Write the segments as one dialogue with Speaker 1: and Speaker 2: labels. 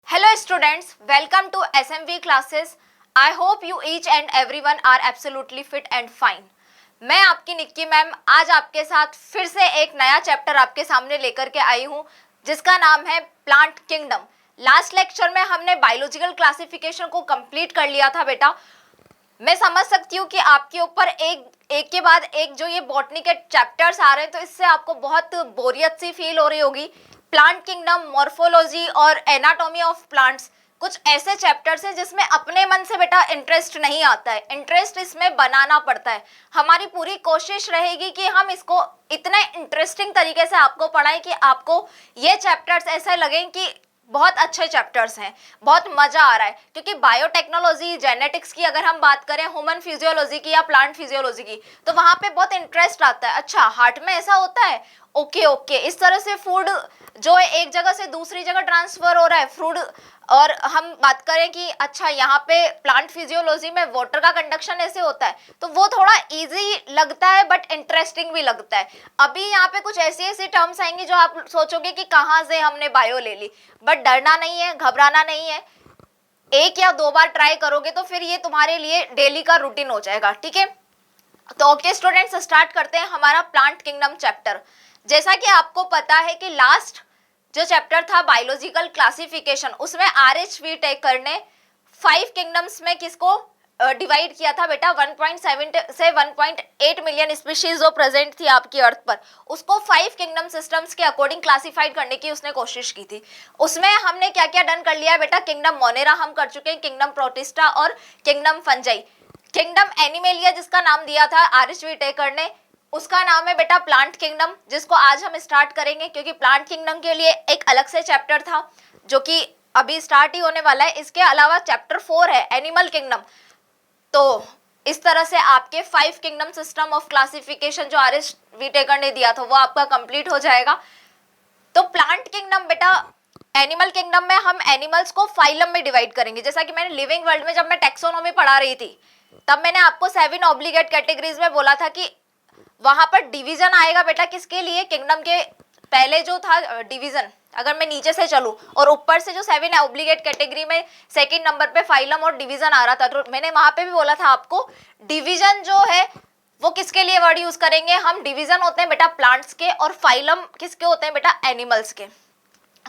Speaker 1: Hello students, welcome to SMV classes. I hope you each and everyone are absolutely fit and fine. मैं आपकी Nikki ma'am आज आपके साथ फिर से एक नया चैप्टर आपके सामने लेकर के आई हूँ जिसका नाम है प्लांट किंगडम। लास्ट लेक्चर में हमने बायोलॉजिकल क्लासिफिकेशन को कंप्लीट कर लिया था बेटा। मैं समझ सकती हूँ कि आपके ऊपर एक के बाद एक जो ये बॉटनी के चैप्टर्स आ रहे हैं तो इससे आपको बहुत बोरियत सी फील हो रही होगी। प्लांट किंगडम, मॉर्फोलॉजी और एनाटॉमी ऑफ प्लांट्स कुछ ऐसे चैप्टर्स हैं जिसमें अपने मन से बेटा इंटरेस्ट नहीं आता है, इंटरेस्ट इसमें बनाना पड़ता है। हमारी पूरी कोशिश रहेगी कि हम इसको इतने इंटरेस्टिंग तरीके से आपको पढ़ाएं कि आपको ये चैप्टर्स ऐसे लगें कि बहुत अच्छे चैप्टर्स हैं, बहुत मजा आ रहा है। क्योंकि बायोटेक्नोलॉजी, जेनेटिक्स की अगर हम बात करें, ह्यूमन फिजियोलॉजी की या प्लांट फिजियोलॉजी की, तो वहां पे बहुत इंटरेस्ट आता है। अच्छा, हार्ट में ऐसा होता है, ओके, इस तरह से फूड जो है एक जगह से दूसरी जगह ट्रांसफर हो रहा है फूड। और हम बात करें कि अच्छा यहाँ पे प्लांट फिजियोलॉजी में वाटर का कंडक्शन ऐसे होता है, तो वो थोड़ा इजी लगता है बट इंटरेस्टिंग भी लगता है। अभी यहाँ पे कुछ ऐसी ऐसी टर्म्स आएंगी जो आप सोचोगे कि कहाँ से हमने बायो ले ली, बट डरना नहीं है, घबराना नहीं है। एक या दो बार ट्राई करोगे तो फिर ये तुम्हारे लिए डेली का रूटीन हो जाएगा, ठीक है। तो ओके स्टूडेंट्स, स्टार्ट करते हैं हमारा प्लांट किंगडम चैप्टर। जैसा कि आपको पता है कि लास्ट जो चैप्टर था बायोलॉजिकल क्लासिफिकेशन, उसमें आर.एच. व्हिटेकर ने 5 किंगडम्स में किसको डिवाइड किया था बेटा, 1.7 से 1.8 मिलियन स्पीशीज जो प्रेजेंट थी आपकी अर्थ पर, उसको 5 किंगडम सिस्टम्स के अकॉर्डिंग क्लासिफाइड करने की उसने कोशिश की थी। उसमें हमने क्या क्या डन कर लिया है बेटा, किंगडम मोनेरा हम कर चुके हैं, किंगडम प्रोटिस्टा और किंगडम फंजाई। किंगडम एनिमेलिया जिसका नाम दिया था आर.एच. व्हिटेकर ने, उसका नाम है बेटा प्लांट किंगडम, जिसको आज हम स्टार्ट करेंगे। क्योंकि प्लांट किंगडम के लिए एक अलग से चैप्टर था जो कि अभी स्टार्ट ही होने वाला है। इसके अलावा चैप्टर 4 है एनिमल किंगडम। तो इस तरह से आपके 5 किंगडम सिस्टम ऑफ क्लासिफिकेशन जो आर.एच. व्हिटेकर ने दिया था वो आपका कंप्लीट हो जाएगा। तो प्लांट किंगडम बेटा, एनिमल किंगडम में हम एनिमल्स को फाइलम में डिवाइड करेंगे। जैसा कि मैंने लिविंग वर्ल्ड में जब मैं टेक्सोनोमी पढ़ा रही थी तब मैंने आपको 7 ऑब्लिगेट कैटेगरीज में बोला था कि वहां पर डिवीजन आएगा बेटा किसके लिए, किंगडम के पहले जो था डिवीजन, अगर मैं नीचे से चलूं और ऊपर से जो 7 ऑब्लिगेट कैटेगरी में सेकंड नंबर पे फाइलम और डिवीजन आ रहा था, तो मैंने वहां पे भी बोला था आपको डिवीजन जो है वो किसके लिए वर्ड यूज करेंगे हम, डिवीजन होते हैं बेटा प्लांट्स के और फाइलम किसके होते हैं बेटा, एनिमल्स के।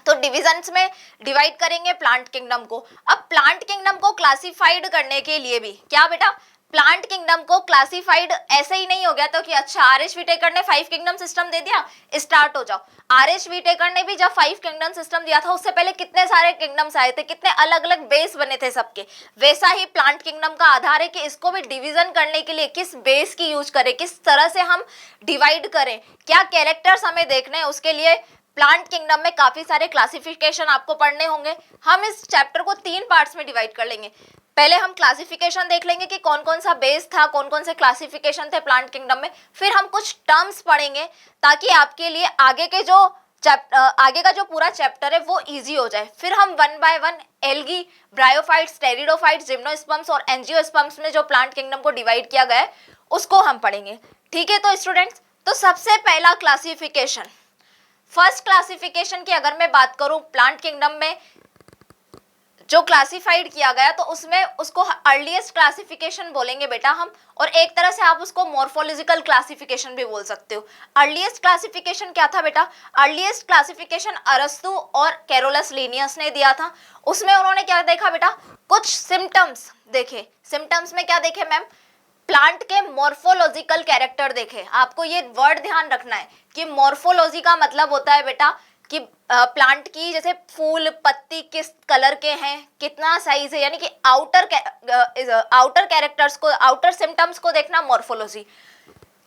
Speaker 1: तो डिविजन्स में डिवाइड करेंगे प्लांट किंगडम को। अब प्लांट किंगडम को क्लासिफाइड करने के लिए भी क्या बेटा, प्लांट किंगडम को क्लासिफाइड ऐसे ही नहीं हो गया तो कि अच्छा आर.एच. व्हिटेकर ने 5 किंगडम सिस्टम दे दिया, स्टार्ट हो जाओ। आर.एच. व्हिटेकर ने भी जब 5 किंगडम सिस्टम दिया था उससे पहले कितने सारे किंगडम्स आए थे, कितने अलग अलग बेस बने थे सबके। वैसा ही प्लांट किंगडम का आधार है कि इसको भी डिवीजन करने के लिए किस बेस की यूज करें, किस तरह से हम डिवाइड करें, क्या कैरेक्टर्स हमें देखने हैं, उसके लिए प्लांट किंगडम में काफी सारे क्लासिफिकेशन आपको पढ़ने होंगे। हम इस चैप्टर को 3 पार्ट्स में डिवाइड कर लेंगे। पहले हम क्लासिफिकेशन देख लेंगे कि कौन कौन सा बेस था, कौन कौन से क्लासिफिकेशन थे प्लांट किंगडम में। फिर हम कुछ टर्म्स पढ़ेंगे ताकि आपके लिए आगे का जो पूरा चैप्टर है वो इजी हो जाए। फिर हम 1 by 1 algae, bryophytes, pteridophytes, gymnosperms और एंजियोस्पर्म्स में जो प्लांट किंगडम को डिवाइड किया गया है उसको हम पढ़ेंगे, ठीक है। तो स्टूडेंट्स, तो सबसे पहला क्लासिफिकेशन, फर्स्ट क्लासिफिकेशन की अगर मैं बात करूं प्लांट किंगडम में जो क्लासिफाइड किया गया तो उसमें उसको अर्लीस्ट क्लासिफिकेशन बोलेंगे बेटा हम, और एक तरह से आप उसको मॉर्फोलॉजिकल क्लासिफिकेशन भी बोल सकते हो। अर्लीस्ट क्लासिफिकेशन क्या था बेटा, अर्लीस्ट क्लासिफिकेशन अरस्तु और कैरोलस लिनियस ने दिया था। उसमें उन्होंने क्या देखा बेटा, कुछ सिम्टम्स देखे। सिम्टम्स में क्या देखे मैम, प्लांट के मॉर्फोलॉजिकल कैरेक्टर देखे। आपको ये वर्ड ध्यान रखना है कि मॉर्फोलॉजी का मतलब होता है बेटा कि प्लांट की जैसे फूल पत्ती किस कलर के हैं, कितना साइज है, यानी कि आउटर कैरेक्टर्स को, आउटर सिम्टम्स को देखना मॉर्फोलॉजी।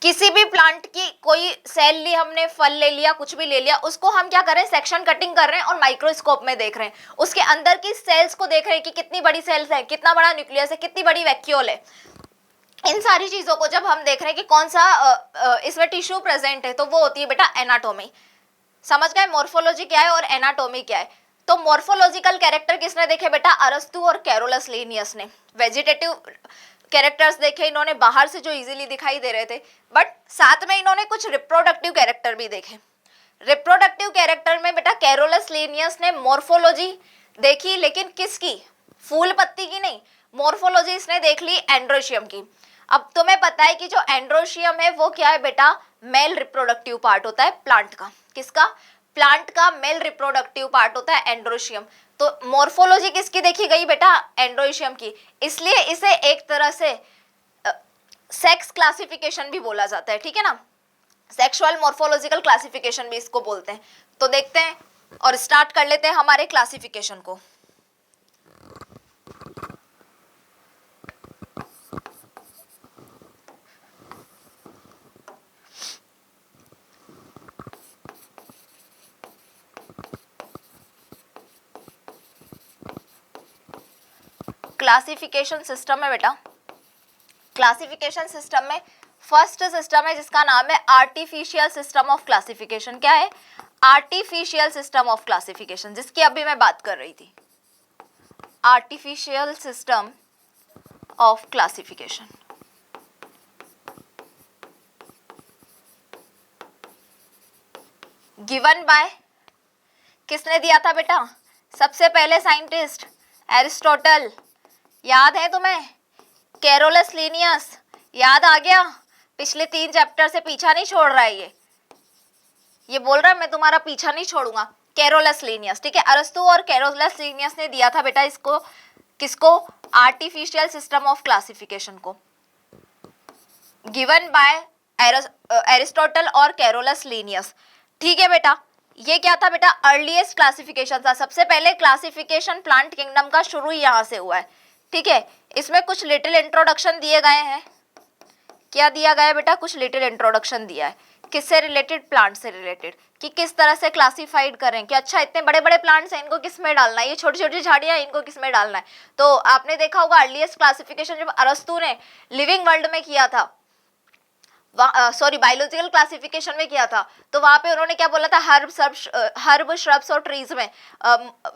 Speaker 1: किसी भी प्लांट की कोई सेल ली हमने, फल ले लिया, कुछ भी ले लिया, उसको हम क्या कर रहे हैं, सेक्शन कटिंग कर रहे हैं और माइक्रोस्कोप में देख रहे हैं, उसके अंदर की सेल्स को देख रहे हैं कि कितनी बड़ी सेल्स है, कितना बड़ा न्यूक्लियस है, कितनी बड़ी वैक्यूल है। इन सारी चीजों को जब हम देख रहे हैं कि कौन सा इसमें टिश्यू प्रेजेंट है, तो वो होती है बेटा एनाटॉमी। समझ गए मॉर्फोलॉजी क्या है और एनाटॉमी क्या है। तो मॉर्फोलॉजिकल कैरेक्टर किसने देखे बेटा, अरस्तु और कैरोलस लिनियस ने। वेजिटेटिव कैरेक्टर्स देखे इन्होंने बाहर से जो इजीली दिखाई दे रहे थे, बट साथ में इन्होंने कुछ रिप्रोडक्टिव कैरेक्टर भी देखे। रिप्रोडक्टिव कैरेक्टर में बेटा कैरोलस लिनियस ने मॉर्फोलॉजी देखी, लेकिन किसकी? फूल पत्ती की नहीं, मॉर्फोलॉजी इसने देख ली एंड्रोशियम की। अब तुम्हें पता है कि जो एंड्रोशियम है वो क्या है बेटा? मेल रिप्रोडक्टिव पार्ट होता है प्लांट का। किसका? प्लांट का मेल रिप्रोडक्टिव पार्ट होता है एंड्रोशियम। तो मॉर्फोलॉजी किसकी देखी गई बेटा? एंड्रोशियम की। इसलिए इसे एक तरह से सेक्स क्लासिफिकेशन भी बोला जाता है, ठीक है ना, सेक्सुअल मॉर्फोलॉजिकल क्लासिफिकेशन भी इसको बोलते हैं। तो देखते हैं और स्टार्ट कर लेते हैं हमारे क्लासिफिकेशन को। क्लासिफिकेशन सिस्टम है बेटा। क्लासिफिकेशन सिस्टम में फर्स्ट सिस्टम है जिसका नाम है आर्टिफिशियल सिस्टम ऑफ क्लासिफिकेशन। क्या है? आर्टिफिशियल सिस्टम ऑफ क्लासिफिकेशन, जिसकी अभी मैं बात कर रही थी। Artificial system of classification. Given by, किसने दिया था बेटा? सबसे पहले साइंटिस्ट एरिस्टोटल। याद है तुम्हें? कैरोलस लीनियस, याद आ गया? पिछले 3 चैप्टर से पीछा नहीं छोड़ रहा है ये बोल रहा है मैं तुम्हारा पीछा नहीं छोड़ूंगा। कैरोलस लीनियस, ठीक है, अरस्तु और कैरोलस लीनियस ने दिया था बेटा इसको। किसको? आर्टिफिशियल सिस्टम ऑफ क्लासिफिकेशन को। गिवन बाय एरिस्टोटल और कैरोलस लीनियस, ठीक है बेटा। ये क्या था बेटा? अर्लीस्ट क्लासिफिकेशन था। सबसे पहले क्लासिफिकेशन प्लांट किंगडम का शुरू ही यहां से हुआ है, ठीक है। इसमें कुछ लिटिल इंट्रोडक्शन दिए गए हैं। क्या दिया गया है बेटा? कुछ लिटिल इंट्रोडक्शन दिया है। किससे रिलेटेड? प्लांट से रिलेटेड, कि किस तरह से क्लासिफाइड करें, कि अच्छा इतने बड़े बड़े प्लांट्स हैं, इनको किस में डालना है, ये छोटी छोटी झाड़ियां इनको किस में डालना है। तो आपने देखा होगा अर्लीस्ट क्लासिफिकेशन जब अरस्तु ने लिविंग वर्ल्ड में किया था, सॉरी बायोलॉजिकल क्लासिफिकेशन में किया था, तो वहां पे उन्होंने क्या बोला था? हर्ब श्रब्स और ट्रीज में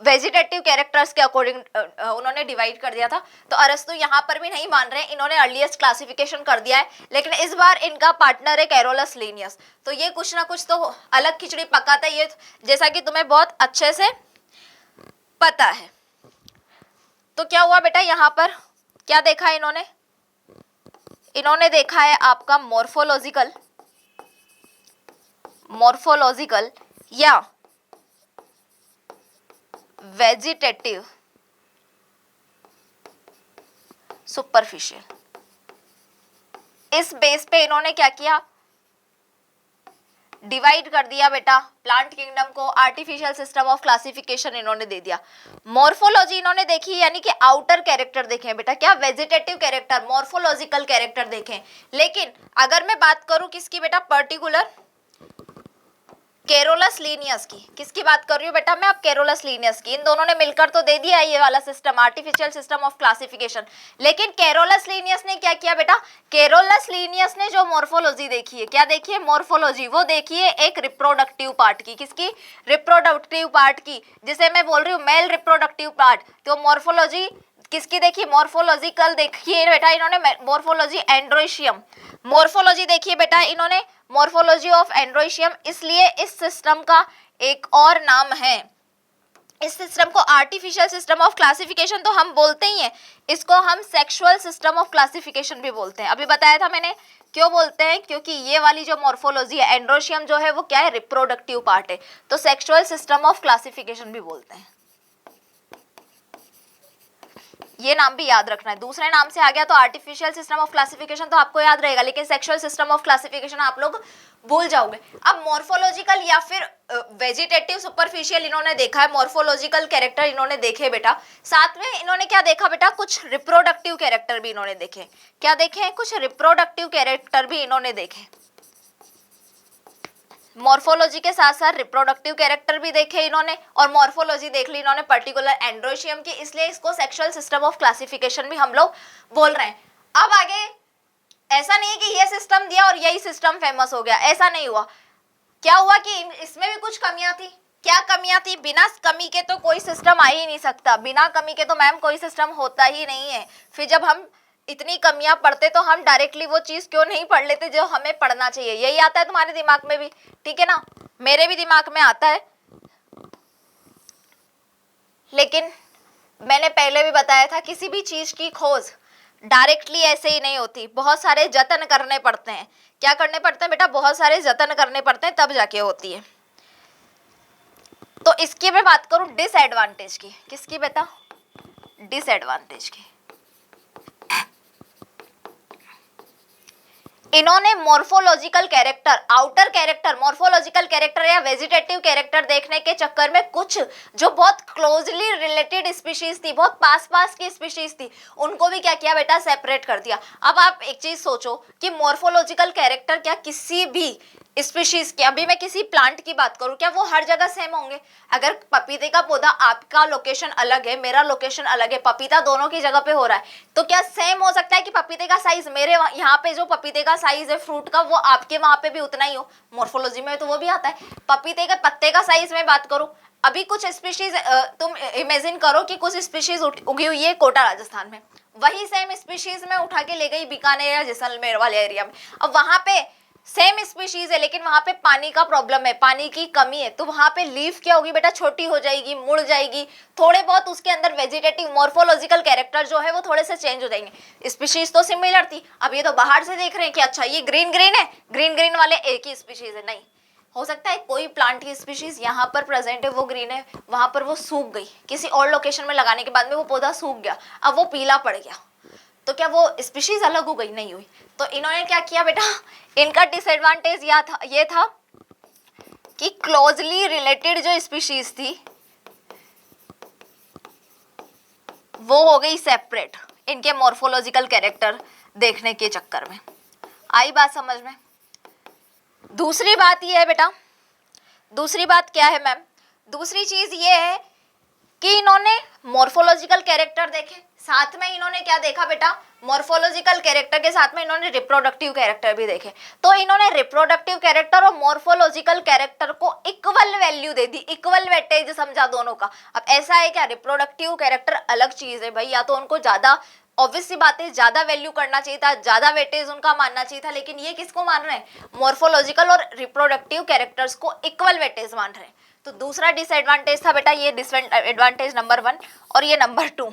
Speaker 1: वेजिटेटिव कैरेक्टर्स के अकॉर्डिंग उन्होंने डिवाइड कर दिया था। तो अरस्तु यहाँ पर भी नहीं मान रहे हैं, इन्होंने अर्लीस्ट क्लासिफिकेशन कर दिया है, लेकिन इस बार इनका पार्टनर है कैरोलस लीनियस। तो ये कुछ ना कुछ तो अलग खिचड़ी पकाता है ये, जैसा कि तुम्हें बहुत अच्छे से पता है। तो क्या हुआ बेटा? यहाँ पर क्या देखा है इन्होंने? इन्होंने देखा है आपका मॉर्फोलॉजिकल या वेजिटेटिव सुपरफिशियल। इस बेस पे इन्होंने क्या किया? डिवाइड कर दिया बेटा प्लांट किंगडम को। आर्टिफिशियल सिस्टम ऑफ क्लासिफिकेशन इन्होंने दे दिया। मॉर्फोलॉजी इन्होंने देखी, यानी कि आउटर कैरेक्टर देखे बेटा। क्या? वेजिटेटिव कैरेक्टर, मॉर्फोलॉजिकल कैरेक्टर देखें। लेकिन अगर मैं बात करूं किसकी बेटा? पर्टिकुलर कैरोलस लीनियस की। किसकी बात कर रही हूँ बेटा मैं? अब कैरोलस लीनियस की। इन दोनों ने मिलकर तो दे दिया ये वाला system, artificial system of classification. लेकिन कैरोलस लीनियस ने क्या किया बेटा? कैरोलस लीनियस ने जो मॉर्फोलॉजी देखी है, क्या देखी है? मॉर्फोलॉजी, वो देखी है एक रिप्रोडक्टिव पार्ट की। किसकी? रिप्रोडक्टिव पार्ट की, जिसे मैं बोल रही हूँ मेल रिप्रोडक्टिव पार्ट। तो मॉर्फोलॉजी किसकी देखी? मॉर्फोलॉजिकल देखिए बेटा इन्होंने, मॉर्फोलॉजी एंड्रोशियम। मॉर्फोलॉजी देखिए बेटा इन्होंने, मॉर्फोलॉजी ऑफ एंड्रोशियम। इसलिए इस सिस्टम का एक और नाम है, इस सिस्टम को आर्टिफिशियल सिस्टम ऑफ क्लासिफिकेशन तो हम बोलते ही हैं, इसको हम सेक्सुअल सिस्टम ऑफ क्लासिफिकेशन भी बोलते हैं। अभी बताया था मैंने क्यों बोलते हैं, क्योंकि ये वाली जो मॉर्फोलॉजी है एंड्रोशियम जो है वो क्या है? रिप्रोडक्टिव पार्ट है, तो सेक्सुअल सिस्टम ऑफ क्लासिफिकेशन भी बोलते हैं। ये नाम भी याद रखना है। दूसरे नाम से आ गया तो आर्टिफिशियल सिस्टम ऑफ क्लासिफिकेशन तो आपको याद रहेगा, लेकिन सेक्सुअल सिस्टम ऑफ क्लासिफिकेशन आप लोग भूल जाओगे। अब मॉर्फोलॉजिकल या फिर वेजिटेटिव सुपरफिशियल इन्होंने देखा है, मॉर्फोलॉजिकल कैरेक्टर इन्होंने देखे बेटा। साथ में इन्होंने क्या देखा बेटा? कुछ रिप्रोडक्टिव कैरेक्टर भी इन्होंने देखे। क्या देखे? कुछ रिप्रोडक्टिव कैरेक्टर भी इन्होंने देखे। मॉर्फोलॉजी के साथ साथ रिप्रोडक्टिव कैरेक्टर भी देखे इन्होंने, और मॉर्फोलॉजी देख ली इन्होंने पर्टिकुलर एंड्रोशियम की, इसलिए इसको सेक्सुअल सिस्टम ऑफ क्लासिफिकेशन भी हम लोग बोल रहे हैं। अब आगे ऐसा नहीं है कि ये सिस्टम दिया और यही सिस्टम फेमस हो गया, ऐसा नहीं हुआ। क्या हुआ कि इसमें भी कुछ कमियां थी। क्या कमियां थी? बिना कमी के तो कोई सिस्टम आ ही नहीं सकता, बिना कमी के तो मैम कोई सिस्टम होता ही नहीं है। फिर जब हम इतनी कमियां पढ़ते तो हम डायरेक्टली वो चीज क्यों नहीं पढ़ लेते जो हमें पढ़ना चाहिए। यही आता है तुम्हारे दिमाग में भी, ठीक है ना? मेरे भी दिमाग में आता है, लेकिन मैंने पहले भी बताया था किसी भी चीज की खोज डायरेक्टली ऐसे ही नहीं होती, बहुत सारे जतन करने पड़ते हैं। क्या करने पड़ते हैं बेटा? बहुत सारे जतन करने पड़ते हैं, तब जाके होती है। तो इसकी मैं बात करूं डिसएडवांटेज की। किसकी बेटा? डिसएडवांटेज की। इन्होंने morphological character, outer character, morphological character या वेजिटेटिव कैरेक्टर देखने के चक्कर में कुछ जो बहुत क्लोजली रिलेटेड स्पीशीज थी, बहुत पास पास की स्पीशीज थी, उनको भी क्या किया बेटा? सेपरेट कर दिया। अब आप एक चीज सोचो कि मॉर्फोलॉजिकल कैरेक्टर क्या किसी भी स्पीशीज के, अभी मैं किसी प्लांट की बात करूं, क्या वो हर जगह सेम होंगे? अगर पपीते का पौधा, आपका लोकेशन अलग है, मेरा लोकेशन अलग है, पपीता दोनों की जगह पे हो रहा है, तो क्या सेम हो सकता है कि पपीते का साइज मेरे यहाँ पे जो पपीते का साइज है फ्रूट का, वो आपके वहां पे भी उतना ही हो? मॉर्फोलॉजी में तो वो भी आता है। पपीते के पत्ते का साइज में बात करूं, अभी कुछ स्पीशीज तुम इमेजिन करो कि कुछ स्पीशीज उगी हुई है कोटा राजस्थान में, वही सेम स्पीशीज में उठा के ले गई बीकानेर या जैसलमेर वाले एरिया में। अब वहां पे सेम स्पीशीज है, लेकिन वहां पे पानी का प्रॉब्लम है, पानी की कमी है, तो वहां पे लीफ क्या होगी बेटा? छोटी हो जाएगी, मुड़ जाएगी, थोड़े बहुत उसके अंदर वेजिटेटिव मॉर्फोलॉजिकल कैरेक्टर जो है वो थोड़े से चेंज हो जाएंगे। स्पीशीज तो सिमिलर थी, अब ये तो बाहर से देख रहे हैं कि अच्छा ये ग्रीन ग्रीन है, ग्रीन ग्रीन वाले एक ही स्पीशीज है। नहीं, हो सकता है कोई प्लांट की स्पीशीज यहाँ पर प्रेजेंट है वो ग्रीन है, वहां पर वो सूख गई, किसी और लोकेशन में लगाने के बाद में वो पौधा सूख गया, अब वो पीला पड़ गया, तो क्या वो स्पीशीज अलग हो गई? नहीं हुई। तो इन्होंने क्या किया बेटा? इनका डिसएडवांटेज ये था कि क्लोजली रिलेटेड जो स्पीशीज थी वो हो गई सेपरेट, इनके मॉर्फोलॉजिकल कैरेक्टर देखने के चक्कर में। आई बात समझ में? दूसरी बात ये है बेटा, दूसरी बात क्या है मैम? दूसरी चीज ये है कि इन्होंने मॉर्फोलॉजिकल कैरेक्टर देखे, साथ में इन्होंने क्या देखा बेटा? मॉर्फोलॉजिकल कैरेक्टर के साथ में इन्होंने रिप्रोडक्टिव कैरेक्टर भी देखे। तो इन्होंने रिप्रोडक्टिव कैरेक्टर और मॉर्फोलॉजिकल कैरेक्टर को इक्वल वैल्यू दे दी, इक्वल वेटेज समझा दोनों का। अब ऐसा है क्या? रिप्रोडक्टिव कैरेक्टर अलग चीज है भाई, या तो उनको ज्यादा, ऑब्वियस सी बात है, ज्यादा वैल्यू करना चाहिए था, ज्यादा वेटेज उनका मानना चाहिए था, लेकिन ये किसको मान रहे हैं? मॉर्फोलॉजिकल और रिप्रोडक्टिव कैरेक्टर्स को इक्वल वेटेज मान रहे हैं। तो दूसरा डिसएडवांटेज था बेटा ये, डिसएडवांटेज नंबर 1। और ये नंबर 2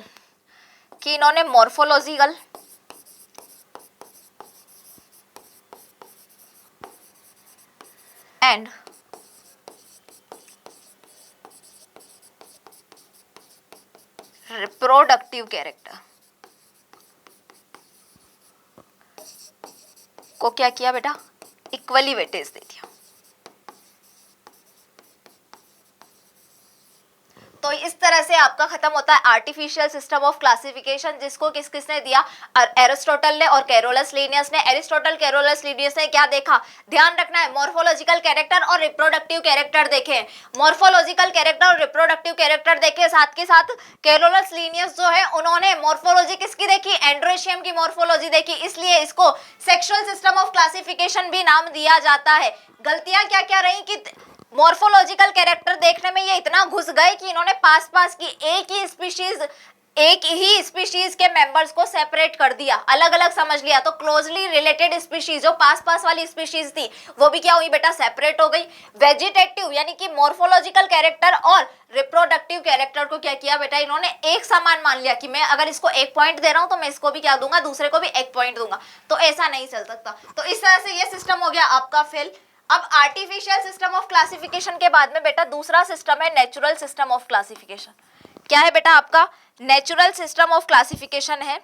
Speaker 1: कि इन्होंने मॉर्फोलॉजिकल एंड रिप्रोडक्टिव कैरेक्टर को क्या किया बेटा? इक्वली वेटेज दे दिया। तो इस तरह से आपका खत्म होता है आर्टिफिशियल सिस्टम ऑफ क्लासिफिकेशन, जिसको किसने दिया? एरिस्टोटल ने और कैरोलस लीनियस ने। एरिस्टोटल, कैरोलस लीनियस ने क्या देखा? ध्यान रखना है, मॉर्फोलॉजिकल कैरेक्टर और रिप्रोडक्टिव कैरेक्टर देखे। मॉर्फोलॉजिकल कैरेक्टर और रिप्रोडक्टिव कैरेक्टर देखे, साथ के साथ कैरोलस लीनियस जो है उन्होंने मॉर्फोलॉजी किसकी देखी? एंड्रोशियम की मॉर्फोलॉजी देखी, इसलिए इसको सेक्सुअल सिस्टम ऑफ क्लासिफिकेशन भी नाम दिया जाता है। गलतियां क्या क्या रही कि मॉर्फोलॉजिकल कैरेक्टर देखने में ये इतना घुस गए कि इन्होंने पास पास की एक ही स्पीशीज के मेंबर्स को सेपरेट कर दिया, अलग अलग समझ लिया। तो क्लोजली रिलेटेड स्पीशीज जो पास पास वाली स्पीशीज थी वो भी क्या हुई बेटा? सेपरेट हो गई। वेजिटेटिव यानी कि मॉर्फोलॉजिकल कैरेक्टर और रिप्रोडक्टिव कैरेक्टर को क्या किया बेटा? इन्होंने एक समान मान लिया कि मैं अगर इसको 1 पॉइंट दे रहा हूं तो मैं इसको भी क्या दूंगा? दूसरे को भी 1 पॉइंट दूंगा। तो ऐसा नहीं चल सकता। तो इस तरह से ये सिस्टम हो गया आपका फेल। अब आर्टिफिशियल सिस्टम ऑफ क्लासिफिकेशन के बाद में बेटा दूसरा सिस्टम है नेचुरल सिस्टम ऑफ क्लासिफिकेशन। क्या है बेटा आपका? नेचुरल सिस्टम ऑफ क्लासिफिकेशन है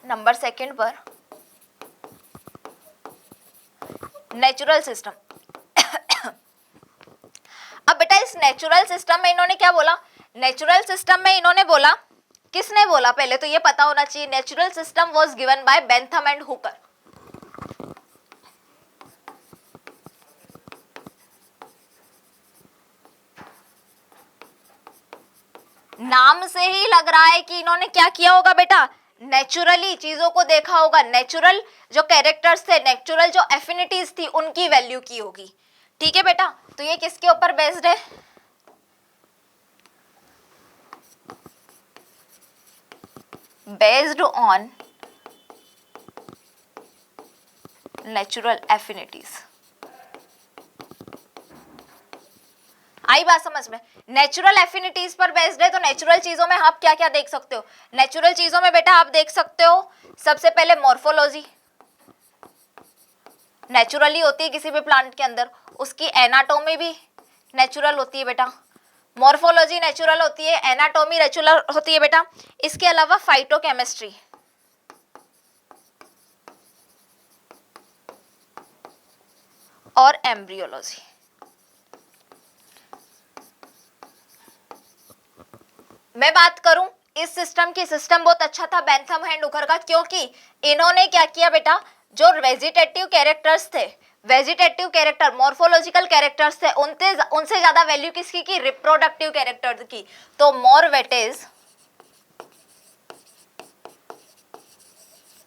Speaker 1: नंबर 2 पर, नेचुरल सिस्टम। अब बेटा इस नेचुरल सिस्टम में इन्होंने क्या बोला? नेचुरल सिस्टम में इन्होंने बोला, किसने बोला पहले तो ये पता होना चाहिए। Natural system was given by Bentham and Hooker. नाम से ही लग रहा है कि इन्होंने क्या किया होगा बेटा? नेचुरली चीजों को देखा होगा, नेचुरल जो कैरेक्टर्स थे, नेचुरल जो एफिनिटीज थी उनकी वैल्यू की होगी। ठीक है बेटा, तो ये किसके ऊपर बेस्ड है? Based on natural affinities. आई बात समझ में? नेचुरल एफिनिटीज पर बेस्ड है, तो नेचुरल चीजों में आप क्या क्या देख सकते हो? नेचुरल चीजों में बेटा आप देख सकते हो सबसे पहले मॉर्फोलॉजी नेचुरली होती है किसी भी प्लांट के अंदर, उसकी एनाटॉमी भी नेचुरल होती है बेटा, मॉर्फोलॉजी नेचुरल होती है, एनाटॉमी नेचुरल होती है बेटा। इसके अलावा फाइटोकेमिस्ट्री, और एम्ब्रियोलॉजी। मैं बात करूं इस सिस्टम की, सिस्टम बहुत अच्छा था बेंथम एंड हुकर का, क्योंकि इन्होंने क्या किया बेटा, जो वेजिटेटिव कैरेक्टर्स थे, वेजिटेटिव कैरेक्टर मॉर्फोलॉजिकल कैरेक्टर्स थे, उनसे ज्यादा वैल्यू किसकी की? रिप्रोडक्टिव कैरेक्टर की। तो मोर वेटेज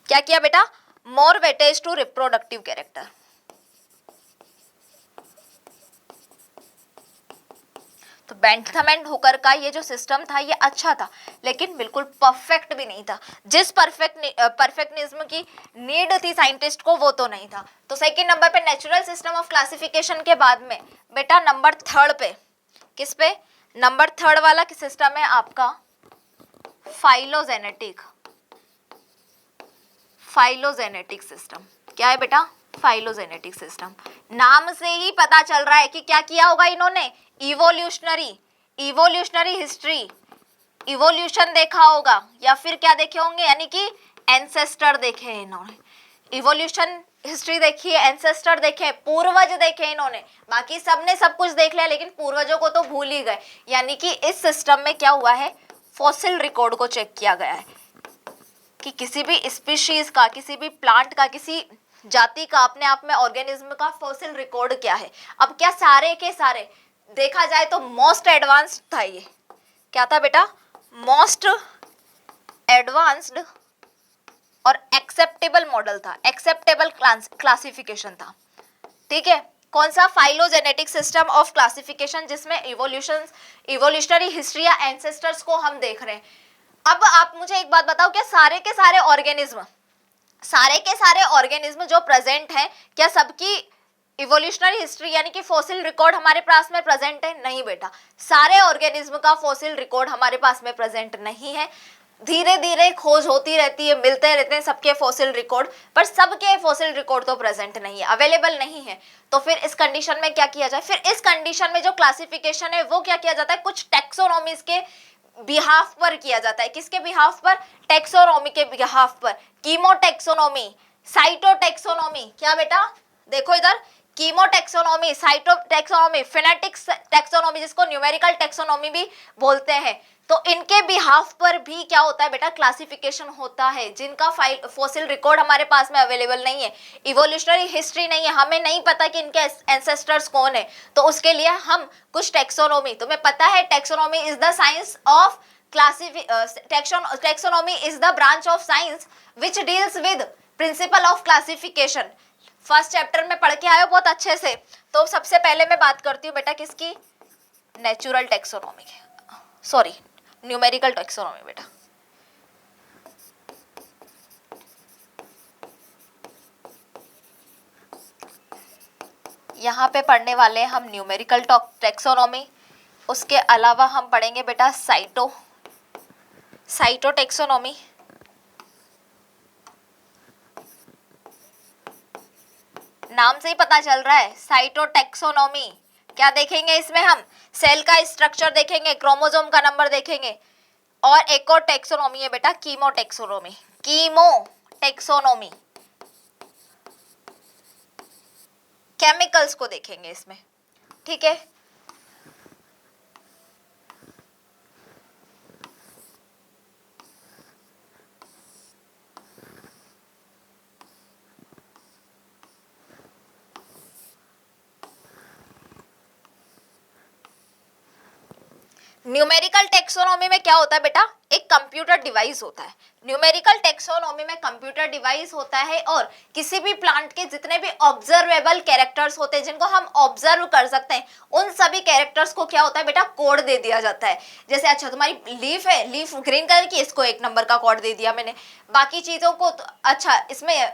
Speaker 1: क्या किया बेटा? More weightage to reproductive character. तो बेंथम एंड हुकर का ये जो सिस्टम था ये अच्छा था, लेकिन बिल्कुल परफेक्ट भी नहीं था। जिस परफेक्टनिज्म की नीड थी साइंटिस्ट को वो तो नहीं था। तो सेकंड नंबर पे नेचुरल सिस्टम ऑफ क्लासिफिकेशन के बाद में बेटा नंबर थर्ड पे किस पे? नंबर थर्ड वाला सिस्टम है आपका फाइलोजेनेटिक। फाइलोजेनेटिक सिस्टम क्या है बेटा? Phylogenetic system. नाम से ही पता चल रहा है कि क्या किया होगा इन्होंने, इवोल्यूशनरी हिस्ट्री, इवोल्यूशन देखा होगा, या फिर क्या देखे होंगे, यानी कि एंसेस्टर देखे हैं इन्होंने। इवोल्यूशन हिस्ट्री देखी है, एंसेस्टर देखे, पूर्वज देखे इन्होंने। बाकी सबने सब कुछ देख लिया, लेकिन पूर्वजों को तो भूल ही गए। यानी कि इस सिस्टम में क्या हुआ है, फॉसिल रिकॉर्ड को चेक किया गया है कि किसी भी स्पीशीज का, किसी भी प्लांट का, किसी जाति का, अपने आप में ऑर्गेनिज्म का फॉसिल रिकॉर्ड क्या है। अब क्या सारे के सारे देखा जाए तो मोस्ट एडवांस्ड था ये। क्या था बेटा? मोस्ट एडवांस्ड और एक्सेप्टेबल मॉडल था, एक्सेप्टेबल क्लासिफिकेशन था। ठीक है, कौन सा? फाइलोजेनेटिक सिस्टम ऑफ क्लासिफिकेशन, जिसमें इवोल्यूशनरी हिस्ट्री या एंसेस्टर्स को हम देख रहे हैं। अब आप मुझे एक बात बताओ, क्या सारे के सारे ऑर्गेनिज्म जो प्रेजेंट हैं, क्या सबकी इवोल्यूशनरी हिस्ट्री यानी कि फॉसिल रिकॉर्ड हमारे पास में प्रेजेंट है? नहीं बेटा, सारे ऑर्गेनिज्म का फॉसिल रिकॉर्ड हमारे पास में प्रेजेंट नहीं है। धीरे धीरे खोज होती रहती है, मिलते रहते हैं सबके फॉसिल रिकॉर्ड, पर सबके फॉसिल रिकॉर्ड तो प्रेजेंट नहीं है, अवेलेबल नहीं है। तो फिर इस कंडीशन में क्या किया जाए? फिर इस कंडीशन में जो क्लासिफिकेशन है वो क्या किया जाता है, कुछ टेक्सोनॉमीज के बिहाफ पर किया जाता है। किसके बिहाफ पर? टेक्सोनॉमी के बिहाफ पर। कीमोटेक्सोनॉमी, साइटोटेक्सोनॉमी, क्या बेटा देखो इधर, कीमोटेक्सोनॉमी, साइटोटेक्सोनॉमी, फिनेटिक टेक्सोनॉमी, जिसको न्यूमेरिकल टेक्सोनॉमी भी बोलते हैं। तो इनके बिहाफ पर भी क्या होता है बेटा? क्लासिफिकेशन होता है, जिनका फॉसिल रिकॉर्ड हमारे पास में अवेलेबल नहीं है, इवोल्यूशनरी हिस्ट्री नहीं है, हमें नहीं पता कि इनके एंसेस्टर्स कौन है, तो उसके लिए हम कुछ टेक्सोनॉमी, तुम्हें पता है taxonomy is the science of taxonomy is the branch of science which deals with principle of classification. First chapter में पढ़ के आए हो बहुत अच्छे से। तो सबसे पहले मैं बात करती हूँ बेटा किसकी? नेचुरल टेक्सोनॉमी की, सॉरी न्यूमेरिकल टेक्सोनॉमी बेटा। यहाँ पे पढ़ने वाले हैं हम न्यूमेरिकल टेक्सोनॉमी, उसके अलावा हम पढ़ेंगे बेटा साइटोटेक्सोनॉमी, नाम से ही पता चल रहा है साइटोटेक्सोनॉमी। क्या देखेंगे इसमें हम? सेल का स्ट्रक्चर देखेंगे, क्रोमोसोम का नंबर देखेंगे, और एक और टेक्सोनॉमी है बेटा कीमोटेक्सोनॉमी। कीमोटेक्सोनॉमी केमिकल्स को देखेंगे इसमें। ठीक है, न्यूमेरिकल टेक्सोनॉमी में क्या होता है बेटा? एक कंप्यूटर डिवाइस होता है। न्यूमेरिकल टेक्सोनॉमी में कंप्यूटर डिवाइस होता है, और किसी भी प्लांट के जितने भी ऑब्जर्वेबल कैरेक्टर्स होते हैं, जिनको हम ऑब्जर्व कर सकते हैं, उन सभी कैरेक्टर्स को क्या होता है बेटा? कोड दे दिया जाता है। जैसे अच्छा तुम्हारी लीफ है, लीफ ग्रीन कलर की, इसको 1 नंबर का कोड दे दिया मैंने। बाकी चीजों को अच्छा इसमें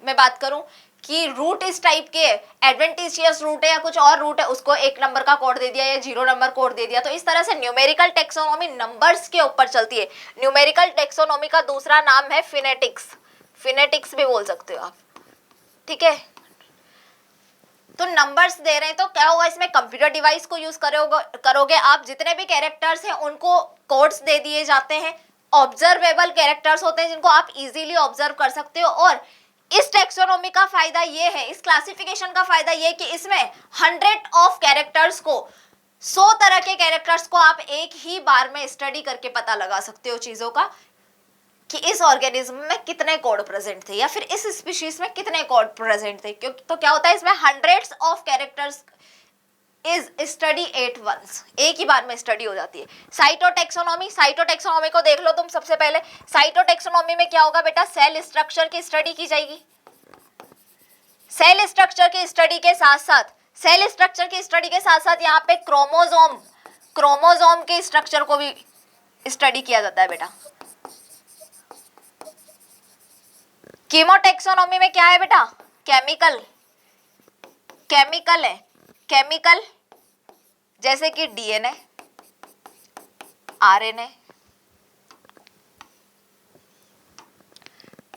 Speaker 1: मैं बात करूं कि रूट इस टाइप के एडवेंटिशियस रूट है या कुछ और रूट है, उसको 1 नंबर का कोड दे दिया या 0 नंबर कोड दे दिया। तो इस तरह से न्यूमेरिकल टेक्सोनॉमी नंबर्स के ऊपर चलती है। न्यूमेरिकल टेक्सोनॉमी का दूसरा नाम है फिनेटिक्स, फिनेटिक्स भी बोल सकते हो आप, ठीक है। तो नंबर्स दे रहे हैं तो क्या होगा, इसमें कंप्यूटर डिवाइस को यूज करोगे आप, जितने भी कैरेक्टर्स हैं उनको कोड्स दे दिए जाते हैं। ऑब्जर्वेबल कैरेक्टर्स होते हैं जिनको आप इजीली ऑब्जर्व कर सकते हो। और इस टेक्सोनॉमी का फायदा ये है, इस क्लासिफिकेशन का फायदा ये कि इसमें 100 ऑफ कैरेक्टर्स को, 100 तरह के कैरेक्टर्स को आप एक ही बार में स्टडी करके पता लगा सकते हो चीजों का, कि इस ऑर्गेनिज्म में कितने कोड प्रेजेंट थे या फिर इस स्पीशीज में कितने कोड प्रेजेंट थे। क्योंकि तो क्या होता है, इसमें 100 of characters is study at once, एक ही बार में स्टडी हो जाती है। साइटोटेक्सोनॉमी, साइटोटेक्सोनॉमी को देख लो तुम सबसे पहले। साइटोटेक्सोनॉमी में क्या होगा बेटा, सेल स्ट्रक्चर की स्टडी की जाएगी। सेल स्ट्रक्चर की स्टडी के साथ साथ, सेल स्ट्रक्चर की स्टडी के साथ साथ यहाँ पे क्रोमोसोम, क्रोमोसोम के स्ट्रक्चर को भी स्टडी किया जाता है बेटा। कीमोटेक्सोनॉमी में क्या है बेटा, केमिकल, केमिकल है, केमिकल जैसे कि डीएनए, आरएनए,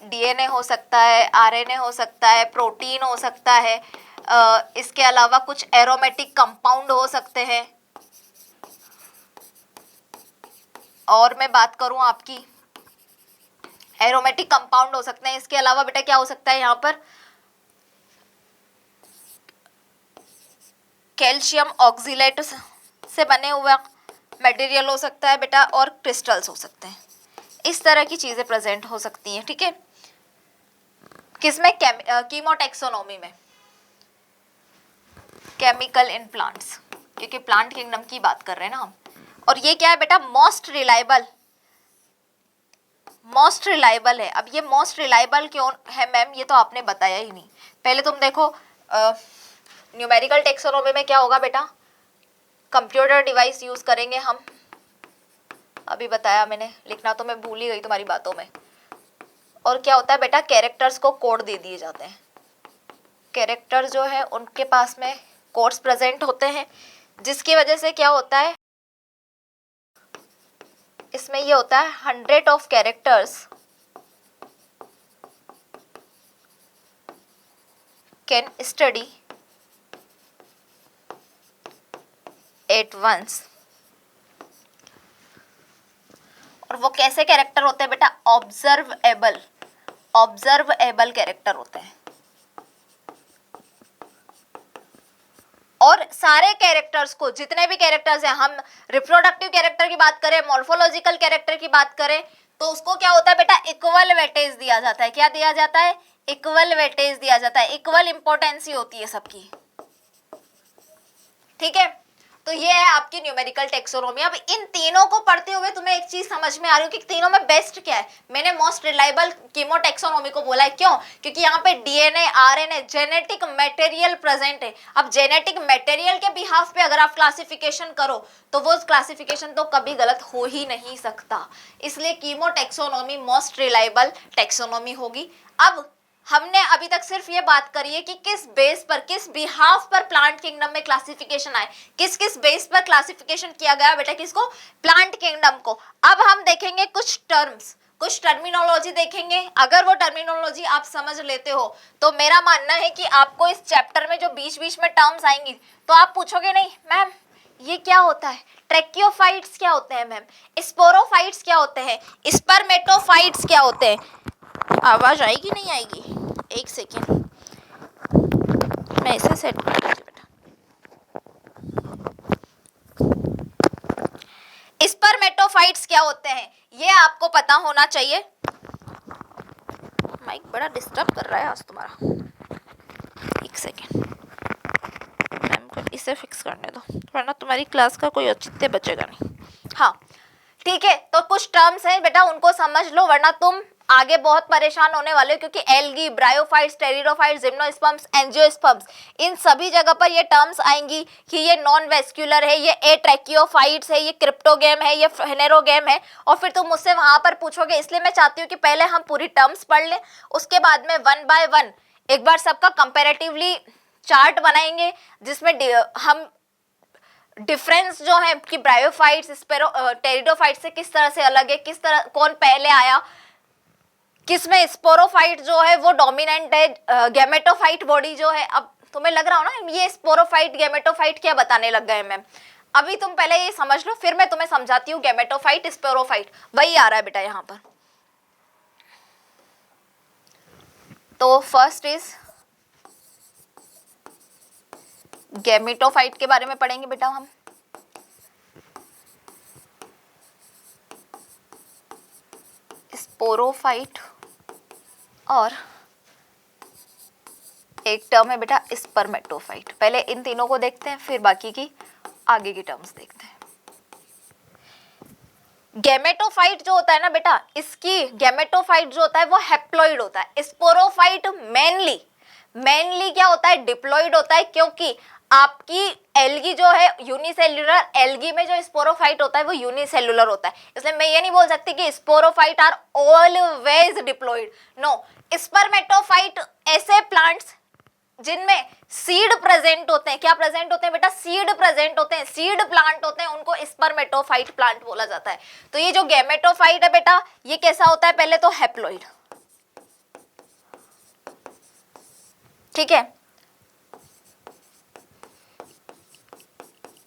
Speaker 1: डीएनए हो सकता है, आरएनए हो सकता है, प्रोटीन हो सकता है, इसके अलावा कुछ एरोमेटिक कंपाउंड हो सकते हैं। और मैं बात करूं आपकी, एरोमेटिक कंपाउंड हो सकते हैं। इसके अलावा बेटा क्या हो सकता है, यहाँ पर कैल्शियम ऑक्सीलेट से बने हुआ मटेरियल हो सकता है बेटा, और क्रिस्टल्स हो सकते हैं। इस तरह की चीजें प्रेजेंट हो सकती हैं, ठीक है। किसमें, कीमोटेक्सोनॉमी में, केमिकल इन प्लांट्स, क्योंकि प्लांट किंगडम की बात कर रहे हैं ना हम। और ये क्या है बेटा, मोस्ट रिलायबल, मोस्ट रिलायबल है। अब ये मोस्ट रिलायबल क्यों है मैम, ये तो आपने बताया ही नहीं। पहले तुम देखो, न्यूमेरिकल टेक्सोनॉमी में क्या होगा बेटा, कंप्यूटर डिवाइस यूज करेंगे हम, अभी बताया मैंने, लिखना तो मैं भूल ही गई तुम्हारी बातों में। और क्या होता है बेटा, कैरेक्टर्स को कोड दे दिए जाते हैं। कैरेक्टर जो है उनके पास में कोड्स प्रेजेंट होते हैं, जिसकी वजह से क्या होता है, इसमें ये होता है 100 of characters can study at once. और वो कैसे कैरेक्टर होते हैं बेटा, ऑब्जर्वेबल, ऑब्जर्वेबल कैरेक्टर होते हैं। और सारे कैरेक्टर्स को, जितने भी कैरेक्टर्स हैं, हम रिप्रोडक्टिव कैरेक्टर की बात करें, मॉर्फोलॉजिकल कैरेक्टर की बात करें, तो उसको क्या होता है बेटा, इक्वल वेटेज दिया जाता है। क्या दिया जाता है, इक्वल वेटेज दिया जाता है, इक्वल इंपॉर्टेंसी होती है सबकी, ठीक है। तो ये है आपकी न्यूमेरिकल टेक्सोनॉमी। अब इन तीनों को पढ़ते हुए तुम्हें एक चीज समझ में आ रही है कि तीनों में बेस्ट क्या है। मैंने मोस्ट रिलायबल कीमोटेक्सोनॉमी को बोला है, क्यों, क्योंकि यहाँ पे DNA, RNA, genetic material present है। अब जेनेटिक मटेरियल के बिहाफ पे अगर आप क्लासिफिकेशन करो तो वो क्लासिफिकेशन तो कभी गलत हो ही नहीं सकता, इसलिए कीमोटेक्सोनॉमी मोस्ट रिलायबल टेक्सोनॉमी होगी। अब हमने अभी तक सिर्फ ये बात करी है कि किस बेस पर, किस बिहाफ पर प्लांट किंगडम में क्लासिफिकेशन आए, किस किस बेस पर क्लासिफिकेशन किया गया बेटा, किसको, प्लांट किंगडम को। अब हम देखेंगे कुछ टर्म्स, कुछ टर्मिनोलॉजी देखेंगे। अगर वो टर्मिनोलॉजी आप समझ लेते हो तो मेरा मानना है कि आपको इस चैप्टर में जो बीच बीच में टर्म्स आएंगी तो आप पूछोगे नहीं मैम ये क्या होता है, ट्रैकियोफाइट्स क्या होते हैं मैम, स्पोरोफाइट्स क्या होते हैं, स्पर्मेटोफाइट्स क्या होते हैं। आवाज आएगी नहीं आएगी, एक सेकेंड मैं इसे सेट कर देती बेटा। स्पर्मेटोफाइट्स क्या होते हैं ये आपको पता होना चाहिए। माइक बड़ा डिस्टर्ब कर रहा है आज तुम्हारा, एक सेकेंड मैम को इसे फिक्स करने दो वरना तुम्हारी क्लास का कोई औचित्य बचेगा नहीं। हाँ ठीक है, तो कुछ टर्म्स हैं बेटा उनको समझ लो वरना तुम आगे बहुत परेशान होने वाले हो, क्योंकि algae, bryophytes, pteridophytes, gymnosperms, angiosperms, इन सभी जगह पर ये टर्म्स आएंगी कि ये नॉन वेस्क्यूलर है, ये एट्रैकियोफाइट्स है, ये क्रिप्टोगेम है, ये फेनेरोगेम है, और फिर तुम मुझसे वहां पर पूछोगे। इसलिए मैं चाहती हूँ कि पहले हम पूरी टर्म्स पढ़ लें, उसके बाद में वन बाय वन एक बार सबका कंपैरेटिवली चार्ट बनाएंगे जिसमें हम डिफरेंस जो है कि ब्रायोफाइट्स टेरिडोफाइट से किस तरह से अलग है, किस तरह कौन पहले आया, किसमें स्पोरोफाइट जो है वो डोमिनेंट है, गैमेटोफाइट बॉडी जो है। अब तुम्हें लग रहा हो ना ये स्पोरोफाइट गैमेटोफाइट क्या बताने लग गए मैम, अभी तुम पहले ये समझ लो फिर मैं तुम्हें समझाती हूँ। गैमेटोफाइट स्पोरोफाइट वही आ रहा है बेटा यहाँ पर। तो फर्स्ट इज गैमेटोफाइट के बारे में पढ़ेंगे बेटा हम। स्पोरोफाइट और एक टर्म है बेटा स्पर्मेटोफाइट। पहले इन तीनों को देखते हैं फिर बाकी की आगे की टर्म्स देखते हैं। गैमेटोफाइट जो होता है ना बेटा, इसकी गैमेटोफाइट जो होता है वो हैप्लॉइड होता है। स्पोरोफाइट मेनली क्या होता है, डिप्लॉइड होता है, क्योंकि आपकी एल्गी जो है यूनिसेल्युलर, एल्गी में जो स्पोरोफाइट होता है वो यूनिसेल्युलर होता है। इसलिए मैं ये नहीं बोल सकती कि sporophyte are always diploid, no. Spermatophyte ऐसे प्लांट्स जिनमें सीड प्रेजेंट होते हैं, क्या प्रेजेंट होते हैं बेटा, सीड प्रेजेंट होते हैं, सीड प्लांट होते हैं, उनको स्पर्मेटोफाइट प्लांट बोला जाता है। तो ये जो गैमेटोफाइट है बेटा ये कैसा होता है, पहले तो हैप्लॉइड, ठीक है।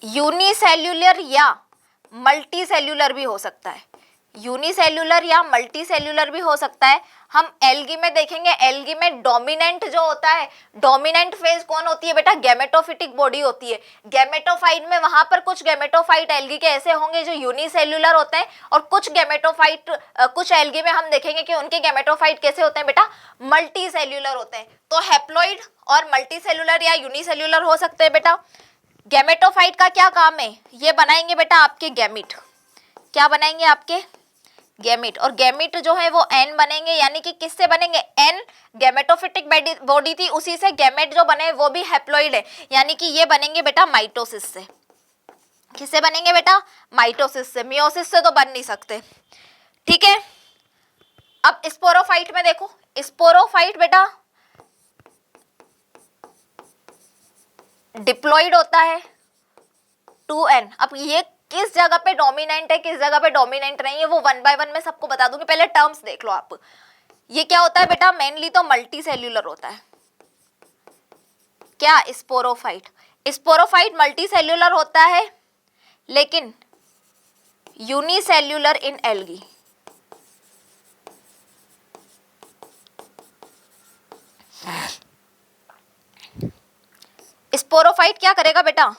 Speaker 1: यूनिसेल्युलर या मल्टी सेल्युलर भी हो सकता है, यूनिसेल्युलर या मल्टी सेल्युलर भी हो सकता है। हम एल्गी में देखेंगे, एल्गी में डोमिनेंट जो होता है, डोमिनेंट फेज कौन होती है बेटा, गैमेटोफिटिक बॉडी होती है। गैमेटोफाइट में वहां पर कुछ गैमेटोफाइट एल्गी के ऐसे होंगे जो यूनिसेल्युलर होते हैं, और कुछ गैमेटोफाइट कुछ एल्गी में हम देखेंगे कि उनके गैमेटोफाइट कैसे होते हैं बेटा, मल्टी सेल्युलर होते हैं। तो हैप्लॉइड और मल्टी सेल्युलर या यूनिसेल्युलर हो सकते हैं बेटा। गैमेटोफाइट का क्या काम है, ये बनाएंगे बेटा आपके गैमिट। क्या बनाएंगे, आपके गैमिट। और गैमिट जो है वो एन बनेंगे, यानी कि किससे बनेंगे, एन गैमेटोफिटिक बॉडी थी उसी से गैमेट जो बने वो भी हैप्लॉइड है, यानी कि ये बनेंगे बेटा माइटोसिस से। किससे बनेंगे बेटा, माइटोसिस से, मियोसिस से तो बन नहीं सकते, ठीक है। अब स्पोरोफाइट में देखो, स्पोरोफाइट बेटा डिप्लॉइड होता है 2n। अब ये किस जगह पे डोमिनेंट है, किस जगह पे डोमिनेंट नहीं है, वो 1 बाय 1 मैं सबको बता दूंगी, पहले टर्म्स देख लो आप। ये क्या होता है बेटा, मेनली तो मल्टी सेल्युलर होता है। क्या, स्पोरोफाइट। स्पोरोफाइट मल्टी सेल्युलर होता है लेकिन यूनिसेल्युलर इन एल्गी। स्पोरोफाइट क्या करेगा बेटा,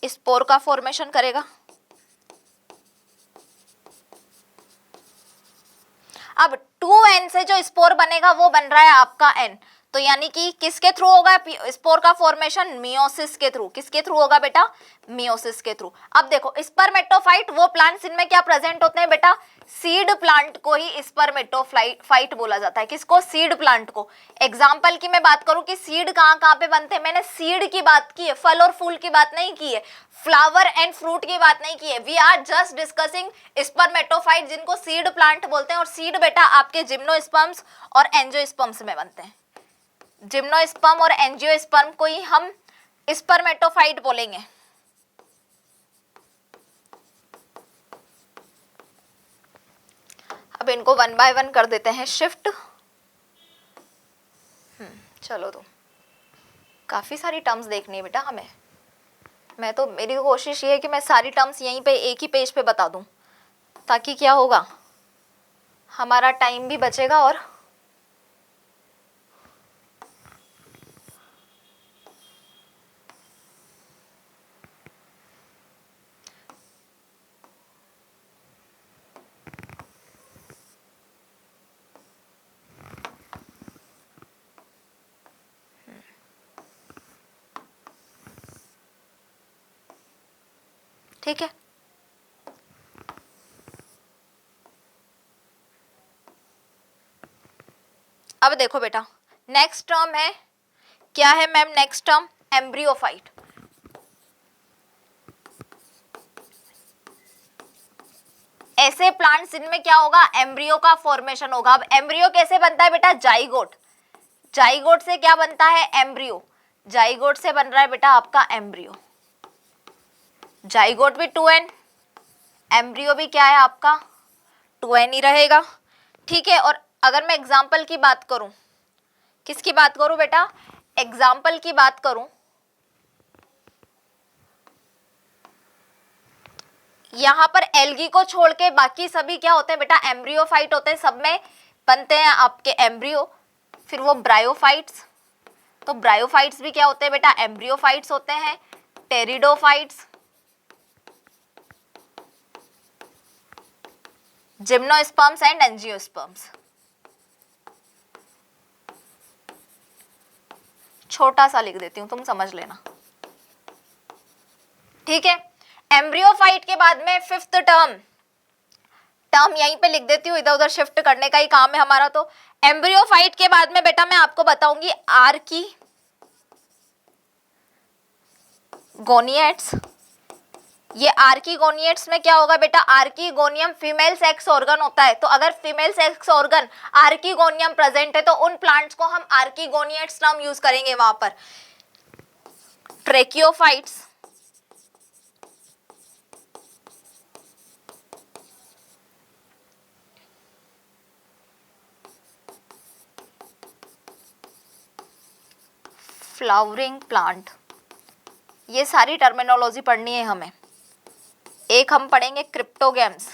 Speaker 1: स्पोर का फॉर्मेशन करेगा। अब 2n से जो स्पोर बनेगा वो बन रहा है आपका n, तो यानी कि किसके थ्रू होगा स्पोर का फॉर्मेशन, मियोसिस के थ्रू। किसके थ्रू होगा बेटा, मियोसिस के थ्रू। अब देखो स्पर्मेटोफाइट वो प्लांट्स इनमें क्या प्रेजेंट होते हैं बेटा, सीड प्लांट को ही स्पर्मेटोफाइट बोला जाता है। किसको, सीड प्लांट को। एग्जांपल की मैं बात करूं कि सीड कहां कहां पे बनते हैं, मैंने सीड की बात की है, फल और फूल की बात नहीं की है, फ्लावर एंड फ्रूट की बात नहीं की है। We are just discussing spermatophyte जिनको सीड प्लांट बोलते हैं। और सीड बेटा आपके जिम्नोस्पर्म्स और एंजियोस्पर्म्स में बनते हैं। जिम्नोस्पर्म और एंजियोस्पर्म को ही हम स्पर्मेटोफाइट बोलेंगे। अब इनको 1 बाय 1 कर देते हैं शिफ्ट। चलो, तो काफी सारी टर्म्स देखनी है बेटा हमें। मैं तो, मेरी कोशिश ये है कि मैं सारी टर्म्स यहीं पे एक ही पेज पे बता दूं, ताकि क्या होगा, हमारा टाइम भी बचेगा और ठीक है। अब देखो बेटा नेक्स्ट टर्म है, क्या है मैम नेक्स्ट टर्म, एम्ब्रियोफाइट। ऐसे प्लांट्स इनमें क्या होगा, एम्ब्रियो का फॉर्मेशन होगा। अब एम्ब्रियो कैसे बनता है बेटा, जाइगोट। जाइगोट से क्या बनता है? एम्ब्रियो। जाइगोट से बन रहा है बेटा आपका एम्ब्रियो। जाइगोट भी 2n, एम्ब्रियो भी क्या है आपका 2n ही रहेगा। ठीक है, और अगर मैं एग्जाम्पल की बात करूं, किसकी बात करूं बेटा? एग्जाम्पल की बात करूं, यहां पर एल्गी को छोड़ के बाकी सभी क्या होते हैं बेटा? एम्ब्रियोफाइट होते हैं, सब में बनते हैं आपके एम्ब्रियो। फिर वो ब्रायोफाइट्स, तो ब्रायोफाइट्स भी क्या होते हैं बेटा? एम्ब्रियोफाइट्स होते हैं। Pteridophytes, gymnosperms and angiosperms. छोटा सा लिख देती हूं, तुम समझ लेना। ठीक है, एम्ब्रियोफाइट के बाद में फिफ्थ टर्म यहीं पे लिख देती हूँ, इधर उधर शिफ्ट करने का ही काम है हमारा। तो एम्ब्रियोफाइट के बाद में बेटा मैं आपको बताऊंगी आर्की गोनिएट्स। ये आर्कीगोनिएट्स में क्या होगा बेटा? आर्कीगोनियम फीमेल सेक्स ऑर्गन होता है। तो अगर female sex organ archegonium present है तो उन प्लांट्स को हम आर्कीगोनिएट्स नाम यूज करेंगे वहां पर। ट्रेकियोफाइट्स, फ्लावरिंग प्लांट, ये सारी टर्मिनोलॉजी पढ़नी है हमें। एक हम पढ़ेंगे क्रिप्टोगैम्स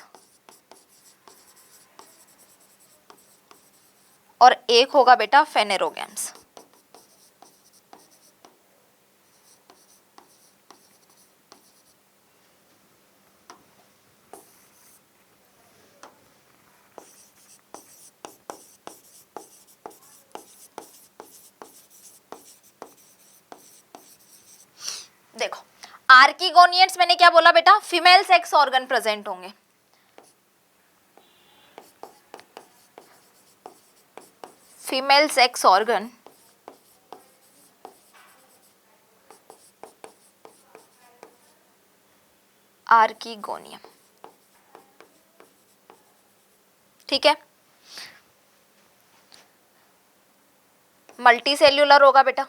Speaker 1: और एक होगा बेटा फेनेरोगैम्स। देखो, आर्कीगोनिएट्स मैंने क्या बोला बेटा? फीमेल सेक्स ऑर्गन प्रेजेंट होंगे। Female sex organ archegonium. ठीक है, मल्टी सेल्यूलर होगा बेटा,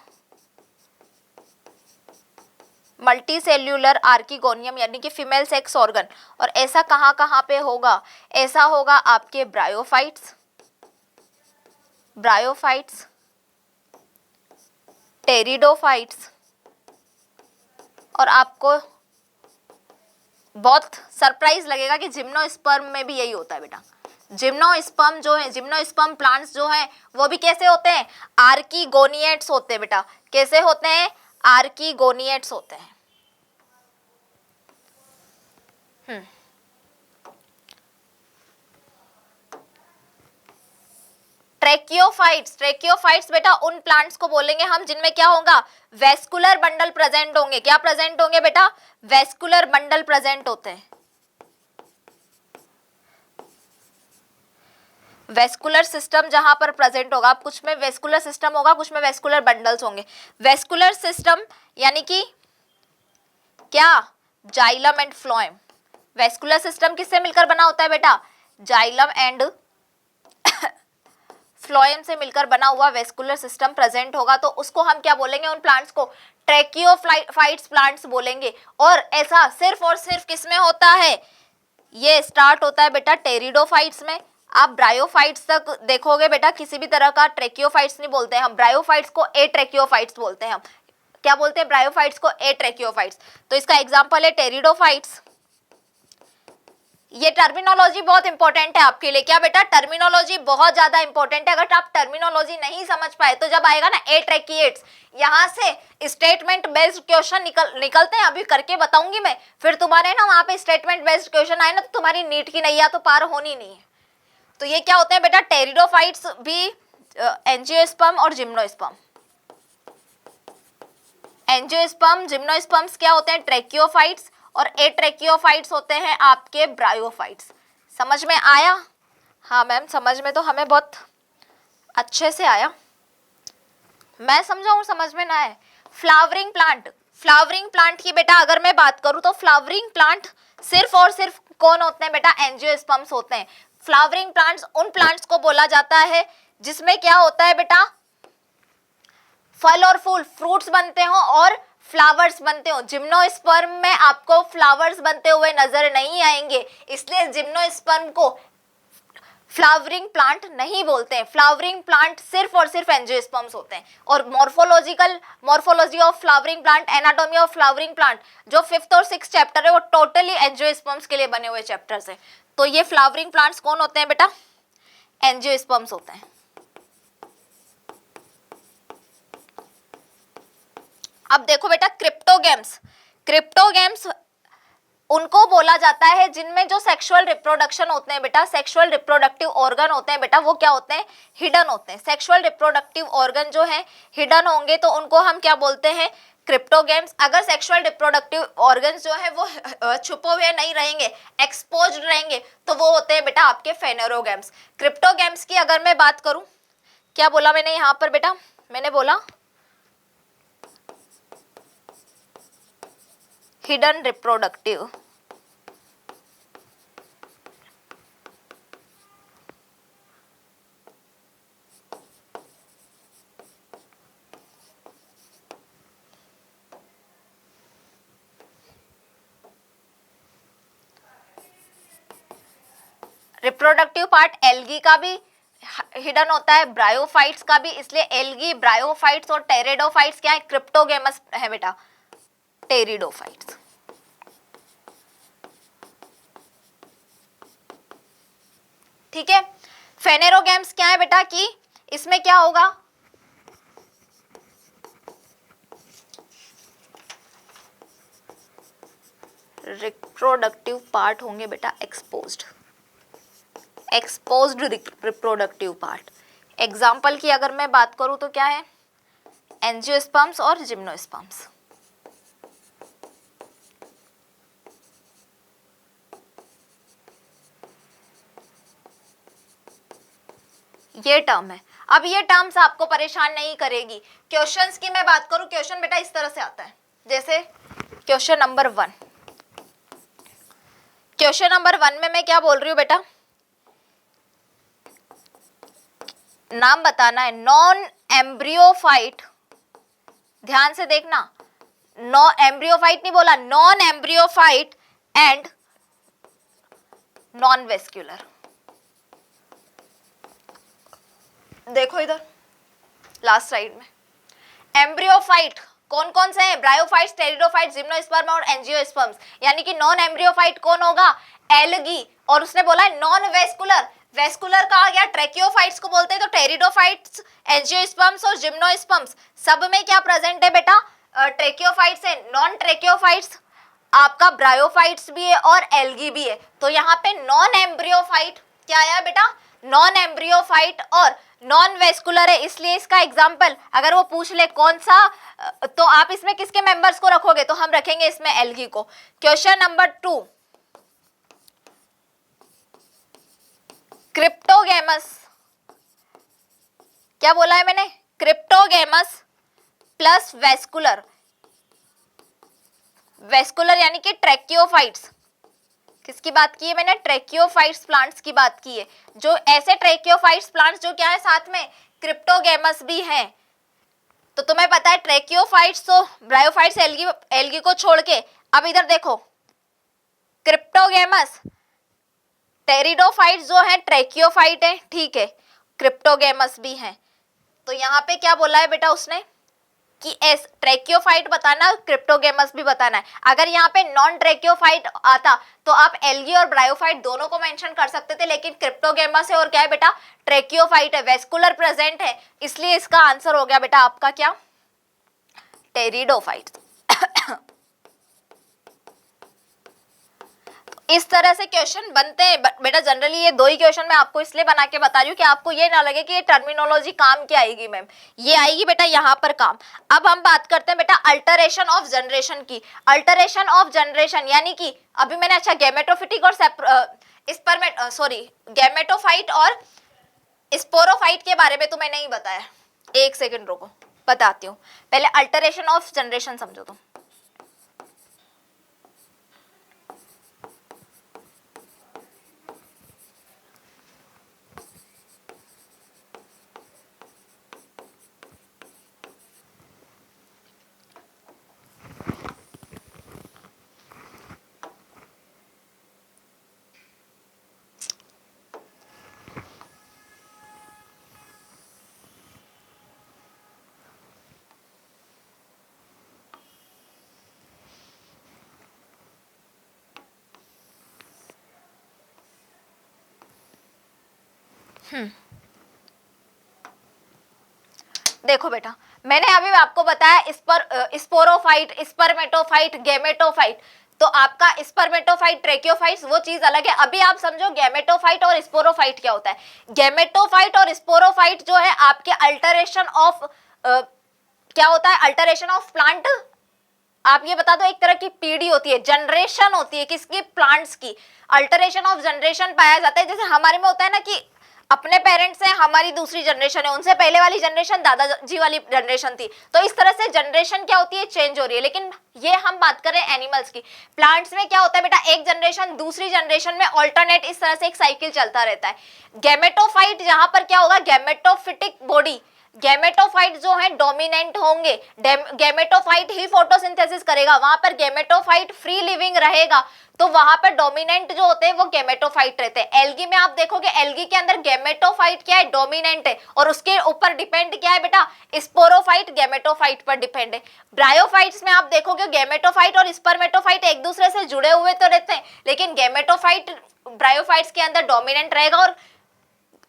Speaker 1: मल्टी सेल्यूलर आर्कीगोनियम यानी कि फीमेल सेक्स ऑर्गन। और ऐसा कहाँ कहाँ पे होगा? ऐसा होगा आपके ब्रायोफाइट्स, ब्रायोफाइट्स, टेरिडोफाइट्स, और आपको बहुत सरप्राइज लगेगा कि जिम्नोस्पर्म में भी यही होता है बेटा। जिम्नोस्पर्म जो है, जिम्नोस्पर्म प्लांट्स जो हैं वो भी कैसे होते हैं? आर्कीगोनिएट्स होते हैं बेटा। कैसे होते हैं? आर्कीगोनिएट्स होते हैं। ट्रेकियोफाइट्स, ट्रेकियोफाइट्स बेटा उन प्लांट्स को बोलेंगे हम जिनमें क्या होगा? वेस्कुलर बंडल प्रेजेंट होंगे। क्या प्रेजेंट होंगे बेटा? वेस्कुलर बंडल प्रेजेंट होते हैं। वेस्कुलर सिस्टम जहां पर प्रेजेंट होगा, कुछ में वेस्कुलर सिस्टम होगा, कुछ में वेस्कुलर बंडल्स होंगे। वेस्कुलर सिस्टम यानी कि क्या? Xylem and phloem. Vascular system किससे मिलकर बना होता है बेटा? जाइलम एंड फ्लोएम से मिलकर बना हुआ वेस्कुलर सिस्टम प्रेजेंट होगा। तो उसको हम क्या बोलेंगे? उन प्लांट्स को ट्रेकियोफाइट्स प्लांट्स बोलेंगे। और ऐसा सिर्फ और सिर्फ किसमें होता है? ये स्टार्ट होता है बेटा टेरिडोफाइट्स में। आप ब्रायोफाइट्स तक देखोगे बेटा किसी भी तरह का ट्रेकियोफाइट्स नहीं बोलते हैं हम, ब्रायोफाइट्स को एट्रेकियोफाइट्स बोलते हैं हम। क्या बोलते हैं? ब्रायोफाइट्स को एट्रेकियोफाइट्स। तो इसका एग्जांपल है टेरिडोफाइट्स। ये टर्मिनोलॉजी बहुत इंपॉर्टेंट है आपके लिए। क्या बेटा? टर्मिनोलॉजी बहुत ज्यादा इंपॉर्टेंट है। अगर आप टर्मिनोलॉजी नहीं समझ पाए तो जब आएगा ना एट्रेकिएट्स, यहां से स्टेटमेंट बेस्ड क्वेश्चन निकलते हैं, अभी करके बताऊंगी मैं। फिर तुम्हारे ना वहां पे स्टेटमेंट बेस्ड क्वेश्चन आए ना तो तुम्हारी नीट की नैया तो पार होनी नहीं है। तो ये क्या होते हैं बेटा? टेरिडोफाइट्स भी एंजियोस्पर्म और जिम्नोस्पर्म। एंजियोस्पर्म, जिम्नोस्पर्म्स क्या होते हैं? ट्रेकियोफाइट्स। और एट्रेकियोफाइट्स होते हैं आपके ब्रायोफाइट्स। समझ में आया? हाँ मैम, समझ में तो हमें बहुत अच्छे से आया। मैं समझाऊं समझ में ना आए? फ्लावरिंग प्लांट, फ्लावरिंग प्लांट की बेटा अगर मैं बात करूं तो फ्लावरिंग प्लांट सिर्फ और सिर्फ कौन होते हैं बेटा? एंजियोस्पर्म्स होते हैं। फ्लावरिंग प्लांट्स उन प्लांट्स को बोला जाता है जिसमें क्या होता है बेटा? फल और फूल, फ्रूट्स बनते हो और फ्लावर्स बनते हो। जिम्नोस्पर्म में आपको फ्लावर्स बनते हुए नजर नहीं आएंगे, इसलिए जिम्नोस्पर्म को फ्लावरिंग प्लांट नहीं बोलते हैं। फ्लावरिंग प्लांट सिर्फ और सिर्फ एंजियोस्पर्म्स होते हैं। और morphology of flowering plant, anatomy of flowering plant, जो 5th और 6th चैप्टर है वो टोटली एंजियोस्पर्म्स के लिए बने हुए चैप्टर्स हैं। तो ये फ्लावरिंग प्लांट्स कौन होते हैं बेटा? एंजियोस्पर्म्स होते हैं। अब देखो बेटा, क्रिप्टोगेम्स उनको बोला जाता है जिनमें जो सेक्सुअल रिप्रोडक्शन होते हैं बेटा, सेक्सुअल रिप्रोडक्टिव ऑर्गन होते हैं बेटा, वो क्या होते हैं? हिडन होते हैं। सेक्सुअल रिप्रोडक्टिव ऑर्गन जो है हिडन होंगे तो उनको हम क्या बोलते हैं? क्रिप्टोगेम्स। अगर सेक्सुअल रिप्रोडक्टिव ऑर्गन्स जो है वो छुपे हुए नहीं रहेंगे, एक्सपोज्ड रहेंगे, तो वो होते हैं बेटा आपके फेनेरोगेम्स। क्रिप्टोगेम्स की अगर मैं बात करूं, क्या बोला मैंने यहां पर बेटा? मैंने बोला hidden reproductive, reproductive part algae का भी हिडन होता है, ब्रायोफाइट्स का भी, इसलिए एल्गी, ब्रायोफाइट्स और टेरिडोफाइट्स क्या है? क्रिप्टोगेमस है बेटा, टेरिडोफाइट्स। ठीक है। फेनेरोगेम्स क्या है बेटा? कि इसमें क्या होगा? रिप्रोडक्टिव पार्ट होंगे बेटा एक्सपोज्ड रिप्रोडक्टिव पार्ट। एग्जाम्पल की अगर मैं बात करूं तो क्या है? एंजियोस्पर्म्स और जिम्नोस्पर्म्स। ये टर्म है। अब ये टर्म्स आपको परेशान नहीं करेगी। क्वेश्चंस की मैं बात करूं, क्वेश्चन बेटा इस तरह से आता है, जैसे क्वेश्चन नंबर 1। क्वेश्चन नंबर 1 में मैं क्या बोल रही हूं बेटा? नाम बताना है। नॉन एम्ब्रियोफाइट, ध्यान से देखना, नो एम्ब्रियोफाइट नहीं बोला, नॉन एम्ब्रियोफाइट एंड नॉन वेस्क्यूलर। देखो इधर लास्ट स्लाइड में, एम्ब्रियोफाइट कौन कौन से हैं? ब्रायोफाइट्स, टेरिडोफाइट्स, जिम्नोस्पर्म और एंजियोस्पर्म्स। यानी कि नॉन एम्ब्रियोफाइट कौन होगा? एल्गी। और उसने बोला है नॉन वेस्कुलर, वेस्कुलर कहा गया ट्रैकियोफाइट्स को बोलते हैं। तो टेरिडोफाइट्स, एंजियोस्पर्म्स और जिम्नोस्पर्म्स सब में क्या प्रेजेंट है बेटा? ट्रैकियोफाइट्स है। नॉन ट्रैकियोफाइट्स आपका ब्रायोफाइट्स भी है और एल्गी भी है। तो यहाँ पे नॉन एम्ब्रियोफाइट क्या आया बेटा? नॉन एम्ब्रियोफाइट और नॉन वेस्कुलर है। इसलिए इसका एग्जाम्पल अगर वो पूछ ले कौन सा, तो आप इसमें किसके मेंबर्स को रखोगे? तो हम रखेंगे इसमें एल्गी को। क्वेश्चन नंबर 2, क्रिप्टोगेमस, क्या बोला है मैंने? क्रिप्टोगेमस प्लस वेस्कुलर, वेस्कुलर यानी कि ट्रैकियोफाइट्स। किसकी बात की है मैंने? ट्रैकियोफाइट्स प्लांट्स की बात की है। जो ऐसे ट्रैकियोफाइट्स प्लांट्स जो क्या है साथ में क्रिप्टोगेमस भी हैं। तो तुम्हें पता है ट्रैकियोफाइट्स तो ब्रायोफाइट्स, एल्गी को छोड़ के, अब इधर देखो, क्रिप्टोगेमस, टेरिडोफाइट्स जो है ट्रैकियोफाइट है, ठीक है, क्रिप्टोगेमस भी हैं। तो यहाँ पे क्या बोला है बेटा उसने कि एस ट्रैकियोफाइट बताना, क्रिप्टोगेमस भी बताना है। अगर यहाँ पे नॉन ट्रैकियोफाइट आता तो आप एल्गी और ब्रायोफाइट दोनों को मेंशन कर सकते थे, लेकिन क्रिप्टोगेमस है और क्या है बेटा? ट्रैकियोफाइट है, वेस्कुलर प्रेजेंट है, इसलिए इसका आंसर हो गया बेटा आपका क्या? टेरिडोफाइट। इस तरह से क्वेश्चन बनते हैं बेटा। जनरली ये 2 ही क्वेश्चन मैं आपको इसलिए बना के बता रही हूँ कि आपको ये ना लगे कि ये टर्मिनोलॉजी काम क्या आएगी मैम, ये आएगी बेटा यहाँ पर काम। अब हम बात करते हैं बेटा अल्टरेशन ऑफ जनरेशन की। अल्टरेशन ऑफ जनरेशन यानी कि अभी मैंने अच्छा गैमेटोफिटिक और गैमेटोफाइट और स्पोरोफाइट के बारे में तुम्हें नहीं बताया। एक सेकेंड रुको, बताती हूँ। पहले अल्टरेशन ऑफ जनरेशन समझो तुम। देखो बेटा, मैंने अभी आपको बताया स्पोरोफाइट, स्पर्मेटोफाइट, गैमेटोफाइट। तो आपका स्पर्मेटोफाइट, ट्रेकियोफाइट्स वो चीज अलग है। अभी आप समझो गैमेटोफाइट और स्पोरोफाइट क्या होता है। गैमेटोफाइट और स्पोरोफाइट जो है आपके अल्टरेशन ऑफ क्या होता है, अल्टरेशन ऑफ प्लांट। आप ये बता दो, एक तरह की पीढ़ी होती है, जनरेशन होती है किसकी, प्लांट्स की। अल्टरेशन ऑफ जनरेशन पाया जाता है, जैसे हमारे में होता है ना कि अपने पेरेंट्स हैं, हमारी दूसरी जनरेशन है, उनसे पहले वाली जनरेशन दादाजी वाली जनरेशन थी। तो इस तरह से जनरेशन क्या होती है, चेंज हो रही है। लेकिन ये हम बात करें एनिमल्स की। प्लांट्स में क्या होता है बेटा, एक जनरेशन दूसरी जनरेशन में ऑल्टरनेट इस तरह से एक साइकिल चलता रहता है। गैमेटोफाइट जहां पर क्या होगा, गैमेटोफिटिक बॉडी, गैमेटोफाइट जो है डोमिनेंट होंगे, गैमेटोफाइट ही फोटोसिंथेसिस करेगा, वहां पर गैमेटोफाइट फ्री लिविंग रहेगा, तो वहां पर डोमिनेंट जो होते हैं वो गैमेटोफाइट रहते हैं। एल्गी में आप देखोगे, एल्गी के अंदर गैमेटोफाइट क्या है, डोमिनेंट है, और उसके ऊपर डिपेंड क्या है बेटा, स्पोरोफाइट गैमेटोफाइट पर डिपेंड है। ब्रायोफाइट्स में आप देखोगे गैमेटोफाइट और स्पर्मेटोफाइट एक दूसरे से जुड़े हुए तो रहते हैं, लेकिन गैमेटोफाइट ब्रायोफाइट्स के अंदर डोमिनेंट रहेगा, और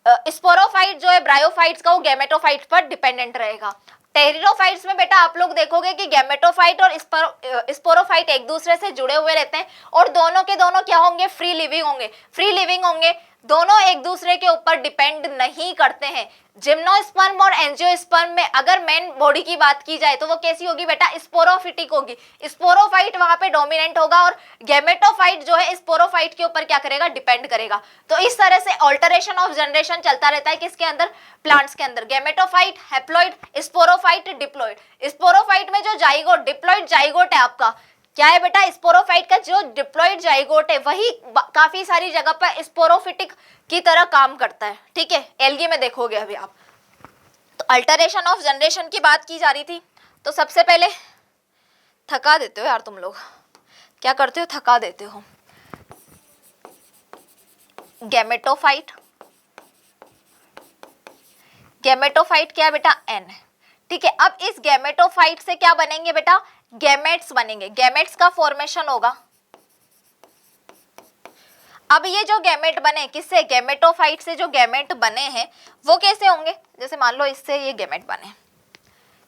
Speaker 1: स्पोरोफाइट जो है ब्रायोफाइट्स का, वो गैमेटोफाइट्स पर डिपेंडेंट रहेगा। टेरिडोफाइट्स में बेटा आप लोग देखोगे कि गैमेटोफाइट और स्पोरोफाइट एक दूसरे से जुड़े हुए रहते हैं, और दोनों के दोनों क्या होंगे, फ्री लिविंग होंगे। फ्री लिविंग होंगे, दोनों एक दूसरे के ऊपर डिपेंड नहीं करते हैं। जिम्नोस्पर्म और एंजियोस्पर्म में अगर मेन बॉडी की बात की जाए तो वो कैसी होगी बेटा, स्पोरोफिटिक होगी। स्पोरोफाइट वहां पे डोमिनेंट होगा, और गैमेटोफाइट जो है स्पोरोफाइट के ऊपर क्या करेगा, डिपेंड करेगा। तो इस तरह से ऑल्टरेशन ऑफ जनरेशन चलता रहता है किसके अंदर, प्लांट्स के अंदर। Gametophyte, haploid, sporophyte, diploid. Sporophyte में जो जाइगोट, डिप्लॉइड जाइगोट है आपका, क्या है बेटा, स्पोरोफाइट का जो डिप्लॉइड जाइगोट है वही काफी सारी जगह पर स्पोरोफिटिक की तरह काम करता है। ठीक है, एल्गी में देखोगे अभी आप। तो अल्टरेशन ऑफ जनरेशन की बात की जा रही थी। तो सबसे पहले थका देते हो यार तुम लोग, क्या करते हो, थका देते हो। गैमेटोफाइट, गैमेटोफाइट क्या है बेटा, एन। ठीक है, अब इस गैमेटोफाइट से क्या बनेंगे बेटा, गैमेट्स बनेंगे। गैमेट्स का फॉर्मेशन होगा। अब ये जो गैमेट बने किससे, गैमेटोफाइट से जो गैमेट बने हैं वो कैसे होंगे, जैसे मान लो इससे ये गैमेट बने,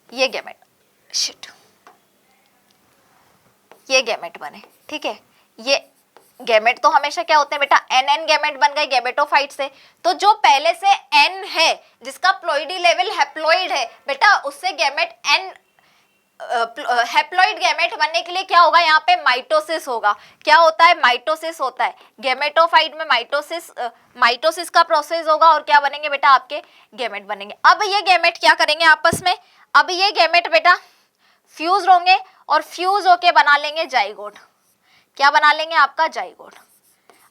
Speaker 1: ये गैमेट, शिट, ये गैमेट बने। ठीक है, ये गैमेट तो हमेशा क्या होते हैं बेटा, एन गैमेट बन गए गैमेटोफाइट से। तो जो पहले से एन है, जिसका प्लॉइडी लेवल हैप्लॉइड है बेटा, उससे गैमेट एन, हैप्लॉइड गैमेट बनने के लिए क्या होगा, यहाँ पे माइटोसिस होगा। क्या होता है, माइटोसिस होता है। गैमेटोफाइट में माइटोसिस का प्रोसेस होगा, और क्या बनेंगे बेटा, आपके गैमेट बनेंगे। अब ये गैमेट क्या करेंगे आपस में, अब ये गैमेट बेटा फ्यूज होंगे, और फ्यूज होके बना लेंगे जाइगोट। क्या बना लेंगे, आपका जाइगोट।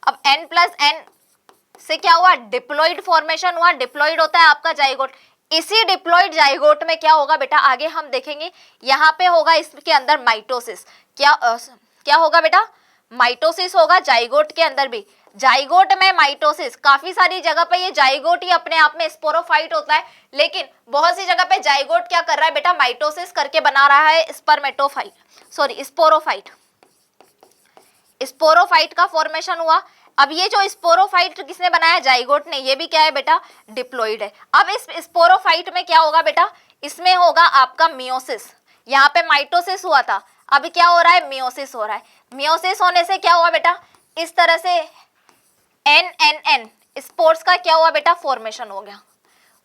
Speaker 1: अब n+n से क्या हुआ, डिप्लॉइड फॉर्मेशन हुआ। डिप्लॉइड होता है आपका जाइगोट। इसी डिप्लॉइड जाइगोट में क्या होगा बेटा, आगे हम देखेंगे, यहाँ पे होगा इसके अंदर माइटोसिस। क्या होगा बेटा, माइटोसिस होगा जाइगोट के अंदर भी। जाइगोट में माइटोसिस, काफी सारी जगह पे ये जाइगोट ही अपने आप में स्पोरोफाइट होता है, लेकिन बहुत सी जगह पे जाइगोट क्या कर रहा है बेटा, माइटोसिस करके बना रहा है स्पोरोफाइट। स्पोरोफाइट का फॉर्मेशन हुआ। अब ये जो स्पोरोफाइट किसने बनाया, जाइगोट ने, ये भी क्या है बेटा, डिप्लॉइड है। अब इस स्पोरोफाइट में क्या होगा बेटा, इसमें होगा आपका मियोसिस। यहाँ पे माइटोसिस हुआ था, अब क्या हो रहा है, मियोसिस हो रहा है। मियोसिस होने से क्या हुआ बेटा, इस तरह से एन स्पोर्स का क्या हुआ बेटा, फॉर्मेशन हो गया।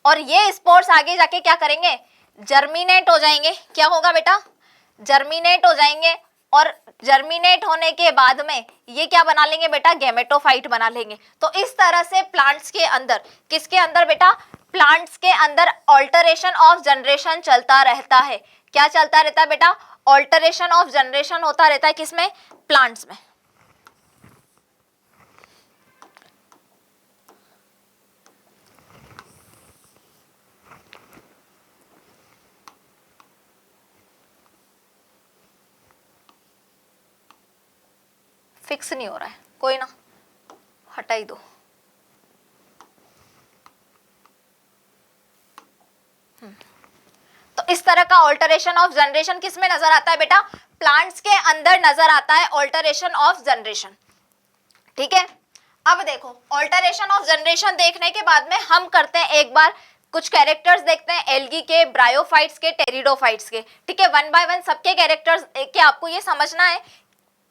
Speaker 1: और ये स्पोर्स आगे जाके क्या करेंगे, जर्मिनेट हो जाएंगे। क्या होगा बेटा, जर्मिनेट हो जाएंगे, और जर्मिनेट होने के बाद में ये क्या बना लेंगे बेटा, गैमेटोफाइट बना लेंगे। तो इस तरह से प्लांट्स के अंदर, किसके अंदर बेटा, प्लांट्स के अंदर ऑल्टरेशन ऑफ जनरेशन चलता रहता है। क्या चलता रहता है बेटा, ऑल्टरेशन ऑफ जनरेशन होता रहता है, किसमें, प्लांट्स में। फिक्स नहीं हो रहा है, कोई ना, हटा ही दो। तो इस तरह का ऑल्टरेशन ऑफ जनरेशन किस में नजर आता है बेटा, प्लांट्स के अंदर नजर आता है ऑल्टरेशन ऑफ जनरेशन। ठीक है, अब देखो ऑल्टरेशन ऑफ जनरेशन देखने के बाद में हम करते हैं एक बार कुछ कैरेक्टर्स देखते हैं एल्गी के, ब्रायोफाइट्स के, टेरिडोफाइट्स के। ठीक है, वन बाय वन सबके कैरेक्टर्स के आपको ये समझना है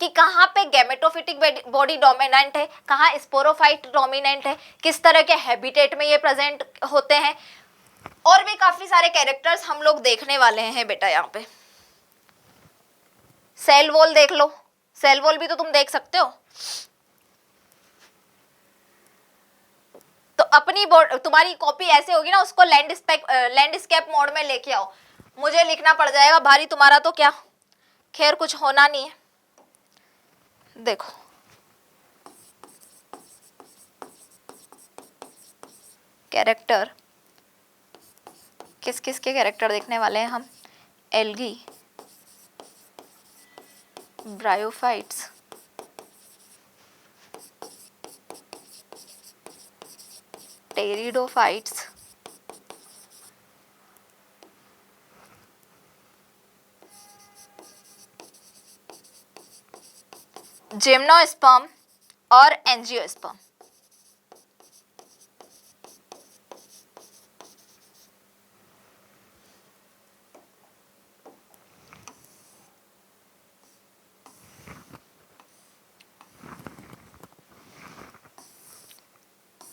Speaker 1: कि कहाँ पे गैमेटोफिटिक बॉडी डोमिनेंट है, कहाँ स्पोरोफाइट डोमिनेंट है, किस तरह के हैबिटेट में ये प्रेजेंट होते हैं, और भी काफी सारे कैरेक्टर्स हम लोग देखने वाले हैं बेटा। यहाँ पे सेल वॉल देख लो, सेल वॉल भी तो तुम देख सकते हो। तो अपनी तुम्हारी कॉपी ऐसे होगी ना, उसको लैंडस्केप मोड में लेके आओ। मुझे लिखना पड़ जाएगा भारी, तुम्हारा तो क्या खैर कुछ होना नहीं है। देखो कैरेक्टर, किस किस के कैरेक्टर देखने वाले हैं हम? एल्गी, ब्रायोफाइट्स, टेरिडोफाइट्स, जिम्नोस्पर्म और एंजियोस्पर्म।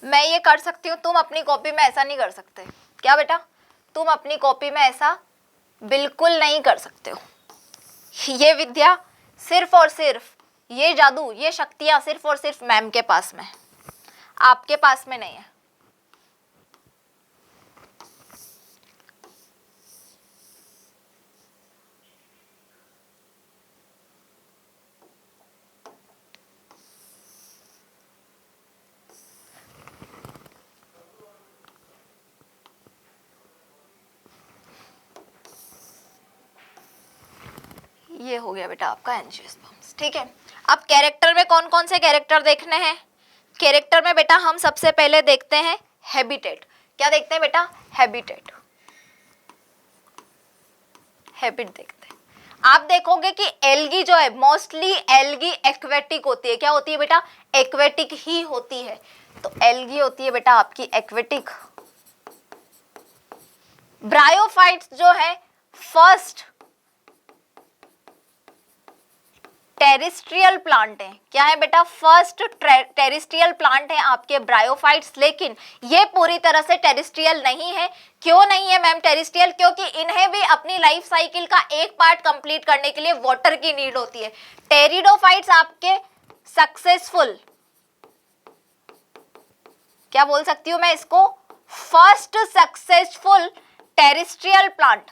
Speaker 1: मैं ये कर सकती हूँ, तुम अपनी कॉपी में ऐसा नहीं कर सकते। क्या बेटा? तुम अपनी कॉपी में ऐसा बिल्कुल नहीं कर सकते हो। ये विद्या सिर्फ और सिर्फ, ये जादू, ये शक्तियां सिर्फ और सिर्फ मैम के पास में, आपके पास में नहीं है। ये हो गया बेटा आपका एंजियोस्पर्म्स। ठीक है, अब कैरेक्टर में कौन कौन से कैरेक्टर देखने हैं? कैरेक्टर में बेटा हम सबसे पहले देखते हैं हैबिटेट। क्या देखते हैं बेटा? हैबिटेट, हैबिट देखते हैं। आप देखोगे कि एल्गी जो है, मोस्टली एल्गी एक्वेटिक होती है। क्या होती है बेटा? एक्वेटिक ही होती है। तो एल्गी होती है बेटा आपकी एक्वेटिक। ब्रायोफाइट्स जो है फर्स्ट टेरिस्ट्रियल प्लांट है। क्या है बेटा? फर्स्ट टेरिस्ट्रियल प्लांट है आपके ब्रायोफाइट्स, लेकिन ये पूरी तरह से टेरिस्ट्रियल नहीं है। क्यों नहीं है मैम टेरिस्ट्रियल? क्योंकि इन्हें भी अपनी लाइफ साइकिल का एक पार्ट कंप्लीट करने के लिए वाटर की नीड होती है। टेरिडोफाइट्स आपके सक्सेसफुल, क्या बोल सकती हूं मैं इसको, first successful terrestrial plant.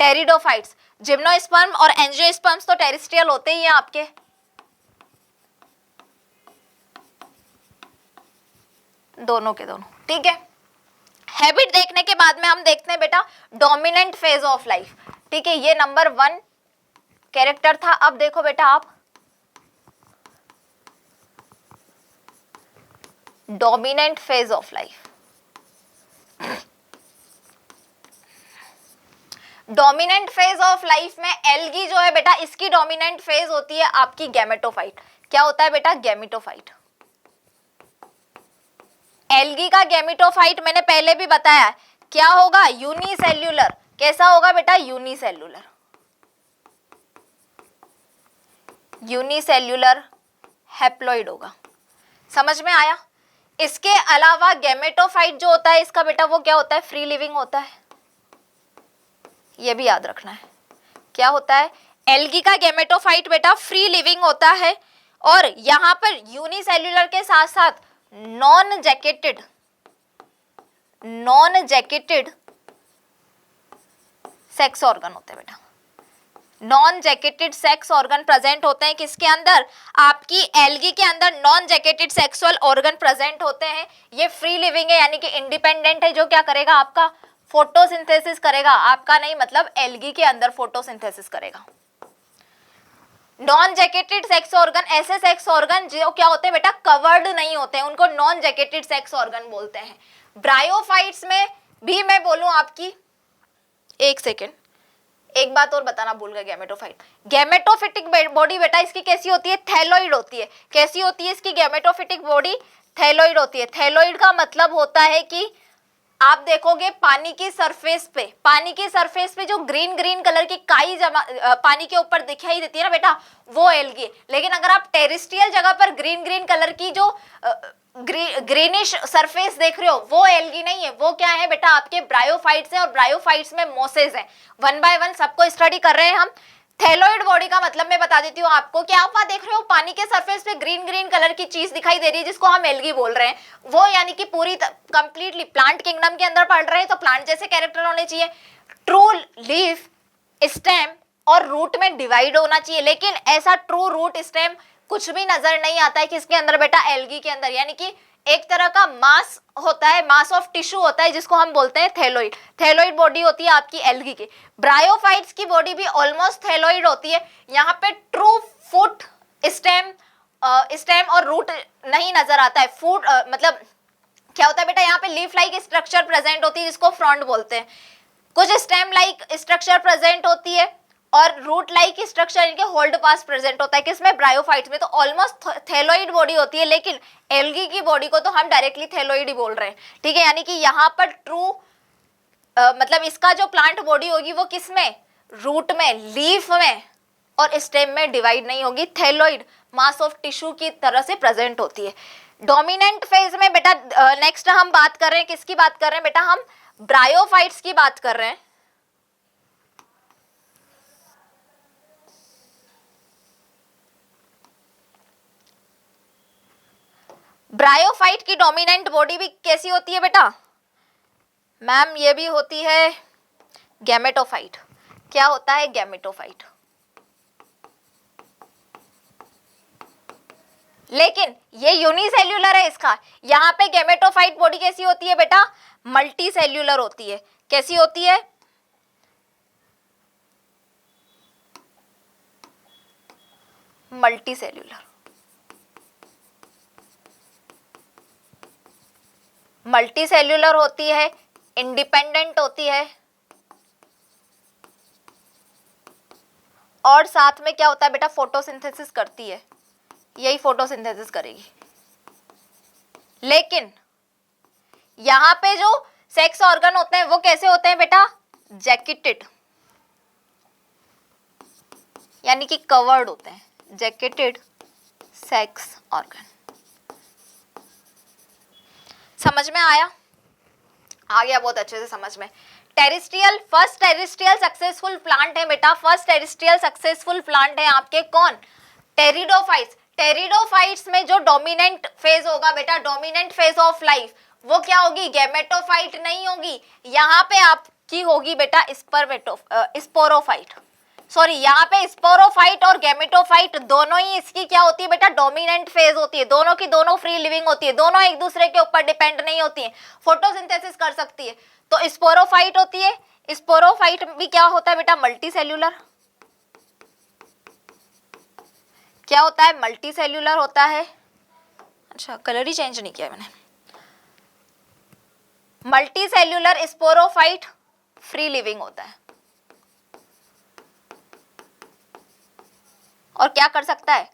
Speaker 1: Pteridophytes, gymnosperm और एंजियोस्पर्म्स तो टेरिस्ट्रियल होते ही हैं आपके। दोनों के दोनों। ठीक है, हैबिट देखने के बाद में हम देखते हैं बेटा डोमिनेंट फेज ऑफ लाइफ। ठीक है, ये नंबर 1 कैरेक्टर था। अब देखो बेटा आप dominant phase of life. Dominant phase of life में एल्गी जो है बेटा, इसकी डोमिनेंट फेज होती है आपकी गैमेटोफाइट। क्या होता है बेटा? गैमेटोफाइट। एल्गी का गैमेटोफाइट मैंने पहले भी बताया क्या होगा? यूनिसेल्यूलर। कैसा होगा बेटा? यूनिसेल्यूलर। यूनिसेल्यूलर हैप्लॉइड होगा। समझ में आया? इसके अलावा गैमेटोफाइट जो होता है इसका बेटा, वो क्या होता है? फ्री लिविंग होता है। ये भी याद रखना है। क्या होता है? एल्गी का गैमेटोफाइट बेटा फ्री लिविंग होता है, और यहां पर यूनिसेल्यूलर के साथ साथ नॉन जैकेटेड सेक्स ऑर्गन होते हैं बेटा। Non jacketed sex organ present होते हैं किसके अंदर? आपकी एल्गी के अंदर non jacketed sexual organ present होते हैं। ये फ्री लिविंग है, यानी कि इंडिपेंडेंट है, जो क्या करेगा? आपका फोटोसिंथेसिस करेगा। आपका नहीं, मतलब एल्गी के अंदर फोटोसिंथेसिस करेगा। नॉन जैकेटेड सेक्स ऑर्गन ऐसे सेक्स ऑर्गन जो क्या होते हैं बेटा? कवर्ड नहीं होते हैं, उनको नॉन जैकेटेड सेक्स ऑर्गन बोलते हैं। ब्रायोफाइट्स में भी मैं बोलूं आपकी, एक सेकेंड, एक बात और बताना भूल गए, गैमेटोफाइट, गैमेटोफिटिक बॉडी बेटा इसकी कैसी होती है, थैलोइड होती है। कैसी होती है इसकी गैमेटोफिटिक बॉडी, थैलोइड होती है। थैलोइड का मतलब होता है कि आप देखोगे पानी की सरफेस पे, पानी की सरफेस पे जो ग्रीन ग्रीन कलर की काई जमा पानी के ऊपर दिखाई देती है ना बेटा, वो एल्गी। लेकिन अगर आप टेरेस्ट्रियल जगह पर ग्रीन ग्रीन कलर की जो ग्रीनिश सरफेस देख रहे हो, वो एल्गी नहीं है, वो क्या है बेटा, आपके ब्रायोफाइट्स हैं, और ब्रायोफाइट्स में मोसेस हैं। वन बाय वन सबको स्टडी कर रहे हैं हम। थैलोइड बॉडी का मतलब मैं बता देती हूँ आपको कि आप वहां देख रहे हो पानी के सरफेस पे ग्रीन ग्रीन कलर की चीज दिखाई दे रही है जिसको हम एल्गी बोल रहे हैं, वो यानी कि पूरी कंप्लीटली प्लांट किंगडम के अंदर पढ़ रहे हैं, तो प्लांट जैसे कैरेक्टर होने चाहिए। ट्रू लीफ, स्टेम और रूट में डिवाइड होना चाहिए, लेकिन ऐसा ट्रू रूट स्टेम कुछ भी नजर नहीं आता है किसके अंदर बेटा, एल्गी के अंदर। यानी कि एक तरह का मास होता है, मास ऑफ टिश्यू होता है जिसको हम बोलते हैं थैलोइड। थैलोइड बॉडी होती है आपकी एल्गी की। ब्रायोफाइट्स की बॉडी भी ऑलमोस्ट थैलोइड होती है। यहाँ पे ट्रू फुट, स्टेम स्टेम और रूट नहीं नजर आता है। फूट मतलब क्या होता है बेटा, यहाँ पे लीफ लाइक स्ट्रक्चर प्रेजेंट होती है जिसको फ्रंट बोलते हैं, कुछ स्टेम लाइक स्ट्रक्चर प्रेजेंट होती है, और रूट लाइक स्ट्रक्चर इनके होल्ड पास प्रेजेंट होता है किसमें, ब्रायोफाइट्स में। तो ऑलमोस्ट थैलोइड बॉडी होती है, लेकिन एल्गी की बॉडी को तो हम डायरेक्टली थैलोइड ही बोल रहे हैं, ठीक है। यानी कि यहाँ पर ट्रू मतलब इसका जो प्लांट बॉडी होगी वो किसमें, रूट में, लीफ में और स्टेम में डिवाइड नहीं होगी। थैलोइड मास ऑफ टिश्यू की तरह से प्रेजेंट होती है। डोमिनेंट फेज में बेटा नेक्स्ट हम बात कर रहे हैं, किसकी बात कर रहे हैं बेटा, हम ब्रायोफाइट्स की बात कर रहे हैं। ब्रायोफाइट की डोमिनेंट बॉडी भी कैसी होती है बेटा, मैम ये भी होती है गैमेटोफाइट। क्या होता है, गैमेटोफाइट। लेकिन ये यूनिसेल्यूलर है इसका। यहाँ पे गैमेटोफाइट बॉडी कैसी होती है बेटा, मल्टी सेल्यूलर होती है। कैसी होती है, मल्टी सेल्यूलर। मल्टी सेल्यूलर होती है, इंडिपेंडेंट होती है, और साथ में क्या होता है बेटा, फोटोसिंथेसिस करती है, यही फोटोसिंथेसिस करेगी। लेकिन यहां पे जो सेक्स ऑर्गन होते हैं वो कैसे होते हैं बेटा, जैकेटेड, यानी कि कवर्ड होते हैं, जैकेटेड सेक्स ऑर्गन। समझ में आया, आ गया बहुत अच्छे से समझ में। Terrestrial, first terrestrial successful plant है बेटा, फर्स्ट टेरेस्ट्रियल सक्सेसफुल प्लांट है आपके कौन, टेरिडोफाइट्स। टेरिडोफाइट्स में जो डोमिनेंट फेज होगा बेटा, डोमिनेंट फेज ऑफ लाइफ, वो क्या होगी, गैमेटोफाइट नहीं होगी। यहाँ पे आपकी होगी बेटा स्पोरोफाइट। सॉरी, यहाँ पे स्पोरोफाइट और गैमेटोफाइट दोनों ही इसकी क्या होती है बेटा, डोमिनेंट फेज होती है। दोनों की दोनों फ्री लिविंग होती है, दोनों एक दूसरे के ऊपर डिपेंड नहीं होती है, फोटोसिंथेसिस कर सकती है। तो स्पोरोफाइट होती है। स्पोरोफाइट भी क्या होता है बेटा, मल्टी सेल्यूलर। क्या होता है, मल्टी सेल्यूलर होता है। अच्छा, कलर ही चेंज नहीं किया मैंने। Multi cellular sporophyte free living होता है, और क्या कर सकता है,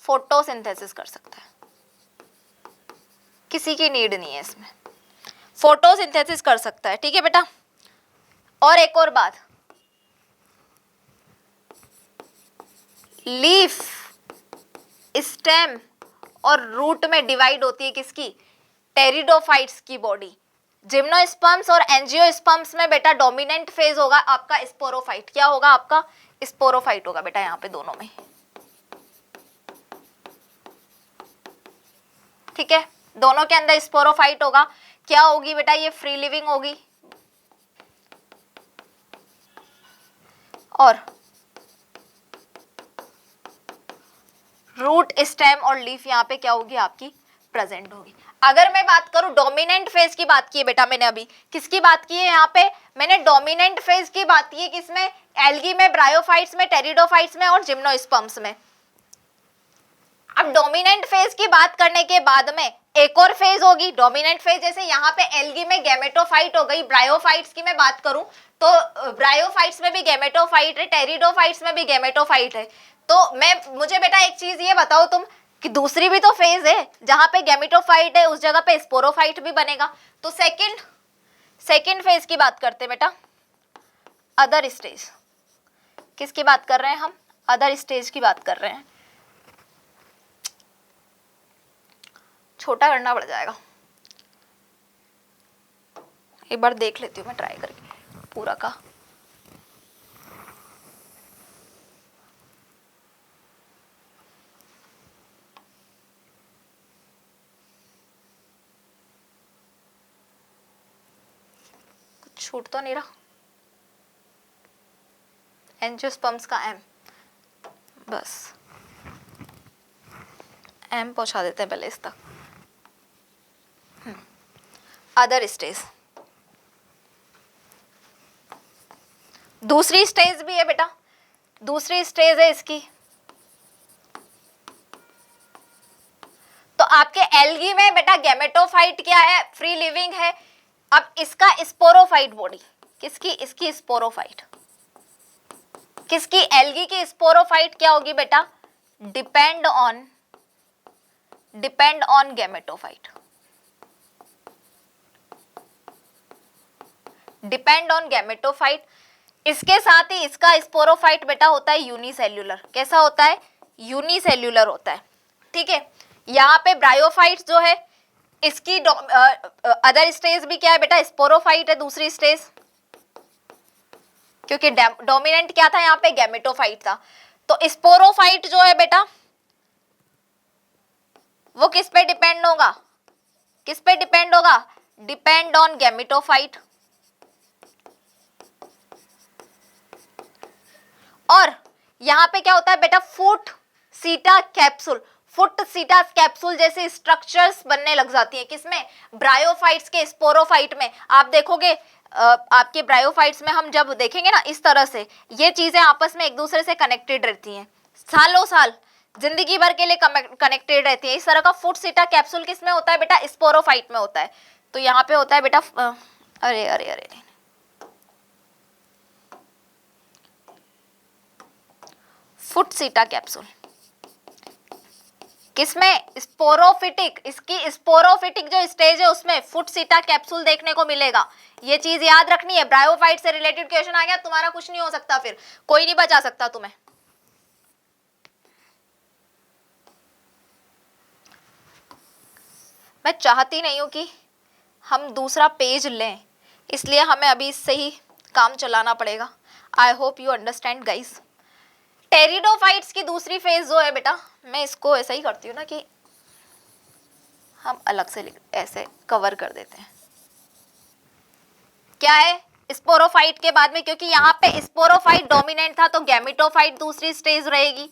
Speaker 1: फोटोसिंथेसिस कर सकता है। किसी की नीड नहीं है इसमें, फोटोसिंथेसिस कर सकता है, ठीक है बेटा। और एक और बात, लीफ, स्टेम और रूट में डिवाइड होती है किसकी, टेरिडोफाइट्स की बॉडी। जिम्नोस्पर्म्स और एंजियोस्पर्म्स में बेटा डोमिनेंट फेज होगा आपका स्पोरोफाइट। क्या होगा आपका, स्पोरोफाइट होगा बेटा यहाँ पे दोनों में, ठीक है। दोनों के अंदर स्पोरोफाइट होगा। क्या होगी बेटा, ये फ्री लिविंग होगी, और रूट, स्टेम और लीफ यहाँ पे क्या होगी आपकी, प्रेजेंट होगी। अगर मैं बात करूं डोमिनेंट फेज की बात की है बेटा मैंने, अभी किसकी बात की है, यहाँ पे मैंने डोमिनेंट फेज की बात की है, किसमें, एल्गी में, ब्रायोफाइट्स में, टेरिडोफाइट्स में और जिम्नोस्पर्म्स में। अब डोमिनेंट फेज की बात करने के बाद में एक और फेज होगी डोमिनेंट फेज, जैसे यहाँ पे एल्गी में गैमेटोफाइट हो गई, ब्रायोफाइट्स की मैं बात करूं तो ब्रायोफाइट्स में भी गैमेटोफाइट है, टेरिडोफाइट्स में भी गैमेटोफाइट है। तो मुझे बेटा एक चीज ये बताओ तुम कि दूसरी भी तो फेज है जहां पे गैमेटोफाइट है, उस जगह पे स्पोरोफाइट भी बनेगा। तो सेकंड फेज की बात करते हैं बेटा, अदर स्टेज। किसकी बात कर रहे हैं हम? अदर स्टेज की बात कर रहे हैं। छोटा करना पड़ जाएगा, एक बार देख लेती हूँ मैं ट्राई करके पूरा का। कुछ छूट तो नहीं रहा। एंजियोस्पर्म्स का एम, बस एम पहुंचा देते हैं पहले इस तक। अदर स्टेज, दूसरी स्टेज भी है बेटा, दूसरी स्टेज है इसकी। तो आपके एल्गी में बेटा गैमेटोफाइट क्या है? फ्री लिविंग है। अब इसका स्पोरोफाइट बॉडी, किसकी? इसकी स्पोरोफाइट। किसकी? एल्गी की स्पोरोफाइट क्या होगी बेटा? Depend on gametophyte, depend on gametophyte. इसके साथ ही इसका स्पोरोफाइट बेटा होता है यूनिसेल्यूलर। कैसा होता है? यूनिसेल्यूलर होता है। ठीक है, यहाँ पे ब्रायोफाइट जो है इसकी अदर स्टेज भी क्या है बेटा? स्पोरोफाइट है दूसरी स्टेज, क्योंकि डोमिनेंट क्या था यहाँ पे? गैमेटोफाइट था। तो स्पोरोफाइट जो है बेटा वो किस पे डिपेंड होगा? किस पे डिपेंड होगा? Depend on gametophyte. और यहां पे क्या होता है बेटा? फुट सीटा कैप्सूल, फुट सीटा कैप्सूल जैसे स्ट्रक्चर्स बनने लग जाती है। किसमें? ब्रायोफाइट्स के स्पोरोफाइट में। आप देखोगे आपके ब्रायोफाइट्स में हम जब देखेंगे ना इस तरह से, ये चीजें आपस में एक दूसरे से कनेक्टेड रहती हैं, सालों साल जिंदगी भर के लिए कनेक्टेड रहती है। इस तरह का फुट सीटा कैप्सूल किसमें होता है बेटा? स्पोरोफाइट में होता है। तो यहाँ पे होता है बेटा अरे अरे अरे फुट सीटा कैप्सूल किसमें? स्पोरोफिटिक। इसकी स्पोरोफिटिक जो स्टेज है उसमें फुट सीटा कैप्सूल देखने को मिलेगा। ये चीज याद रखनी है। ब्रायोफाइट से रिलेटेड क्वेश्चन आ गया, तुम्हारा कुछ नहीं हो सकता, फिर कोई नहीं बचा सकता तुम्हें। मैं चाहती नहीं हूं कि हम दूसरा पेज लें, इसलिए हमें अभी इससे ही काम चलाना पड़ेगा। I hope you understand guys. Pteridophytes की दूसरी फेज जो है बेटा, मैं इसको ऐसा ही करती हूँ ना कि हम अलग से ऐसे कवर कर देते हैं। क्या है? स्पोरोफाइट के बाद में, क्योंकि यहाँ पे स्पोरोफाइट डोमिनेंट था तो गैमेटोफाइट दूसरी स्टेज रहेगी।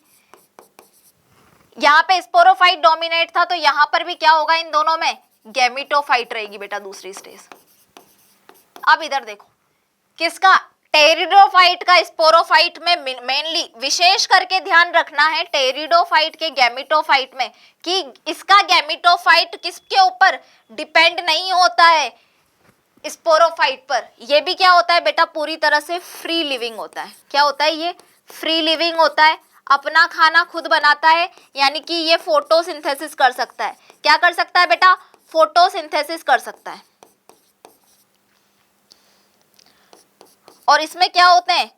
Speaker 1: यहाँ पे स्पोरोफाइट डोमिनेट था तो यहाँ पर भी क्या होगा? इन दोनों में गैमेटोफाइट रहेगी बेटा दूसरी स्टेज। अब इधर देखो, किसका? टेरिडोफाइट का स्पोरोफाइट में मेनली विशेष करके ध्यान रखना है टेरिडोफाइट के गैमेटोफाइट में कि इसका गैमेटोफाइट किसके ऊपर डिपेंड नहीं होता है? स्पोरोफाइट पर। ये भी क्या होता है बेटा? पूरी तरह से फ्री लिविंग होता है। क्या होता है? ये फ्री लिविंग होता है, अपना खाना खुद बनाता है, यानी कि ये फोटोसिंथेसिस कर सकता है। क्या कर सकता है बेटा? फोटोसिंथेसिस कर सकता है। और इसमें क्या होते हैं?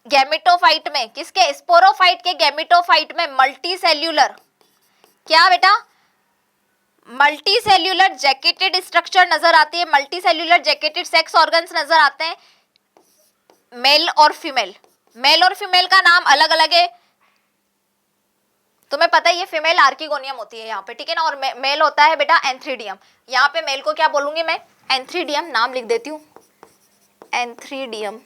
Speaker 1: गैमेटोफाइट में, किसके? स्पोरोफाइट के गैमेटोफाइट में मल्टी सेल्यूलर, क्या बेटा? मल्टी सेल्यूलर जैकेटेड स्ट्रक्चर नजर आती है, multi cellular jacketed sex organs नजर आते हैं। मेल और फीमेल, मेल और फीमेल का नाम अलग अलग है, तुम्हें पता है। ये फीमेल आर्किगोनियम होती है यहाँ पे, ठीक है ना, और मेल होता है बेटा एंथ्रीडियम। यहाँ पे मेल को क्या बोलूंगी मैं? एंथ्रीडियम, नाम लिख देती हूँ एंथ्रीडियम,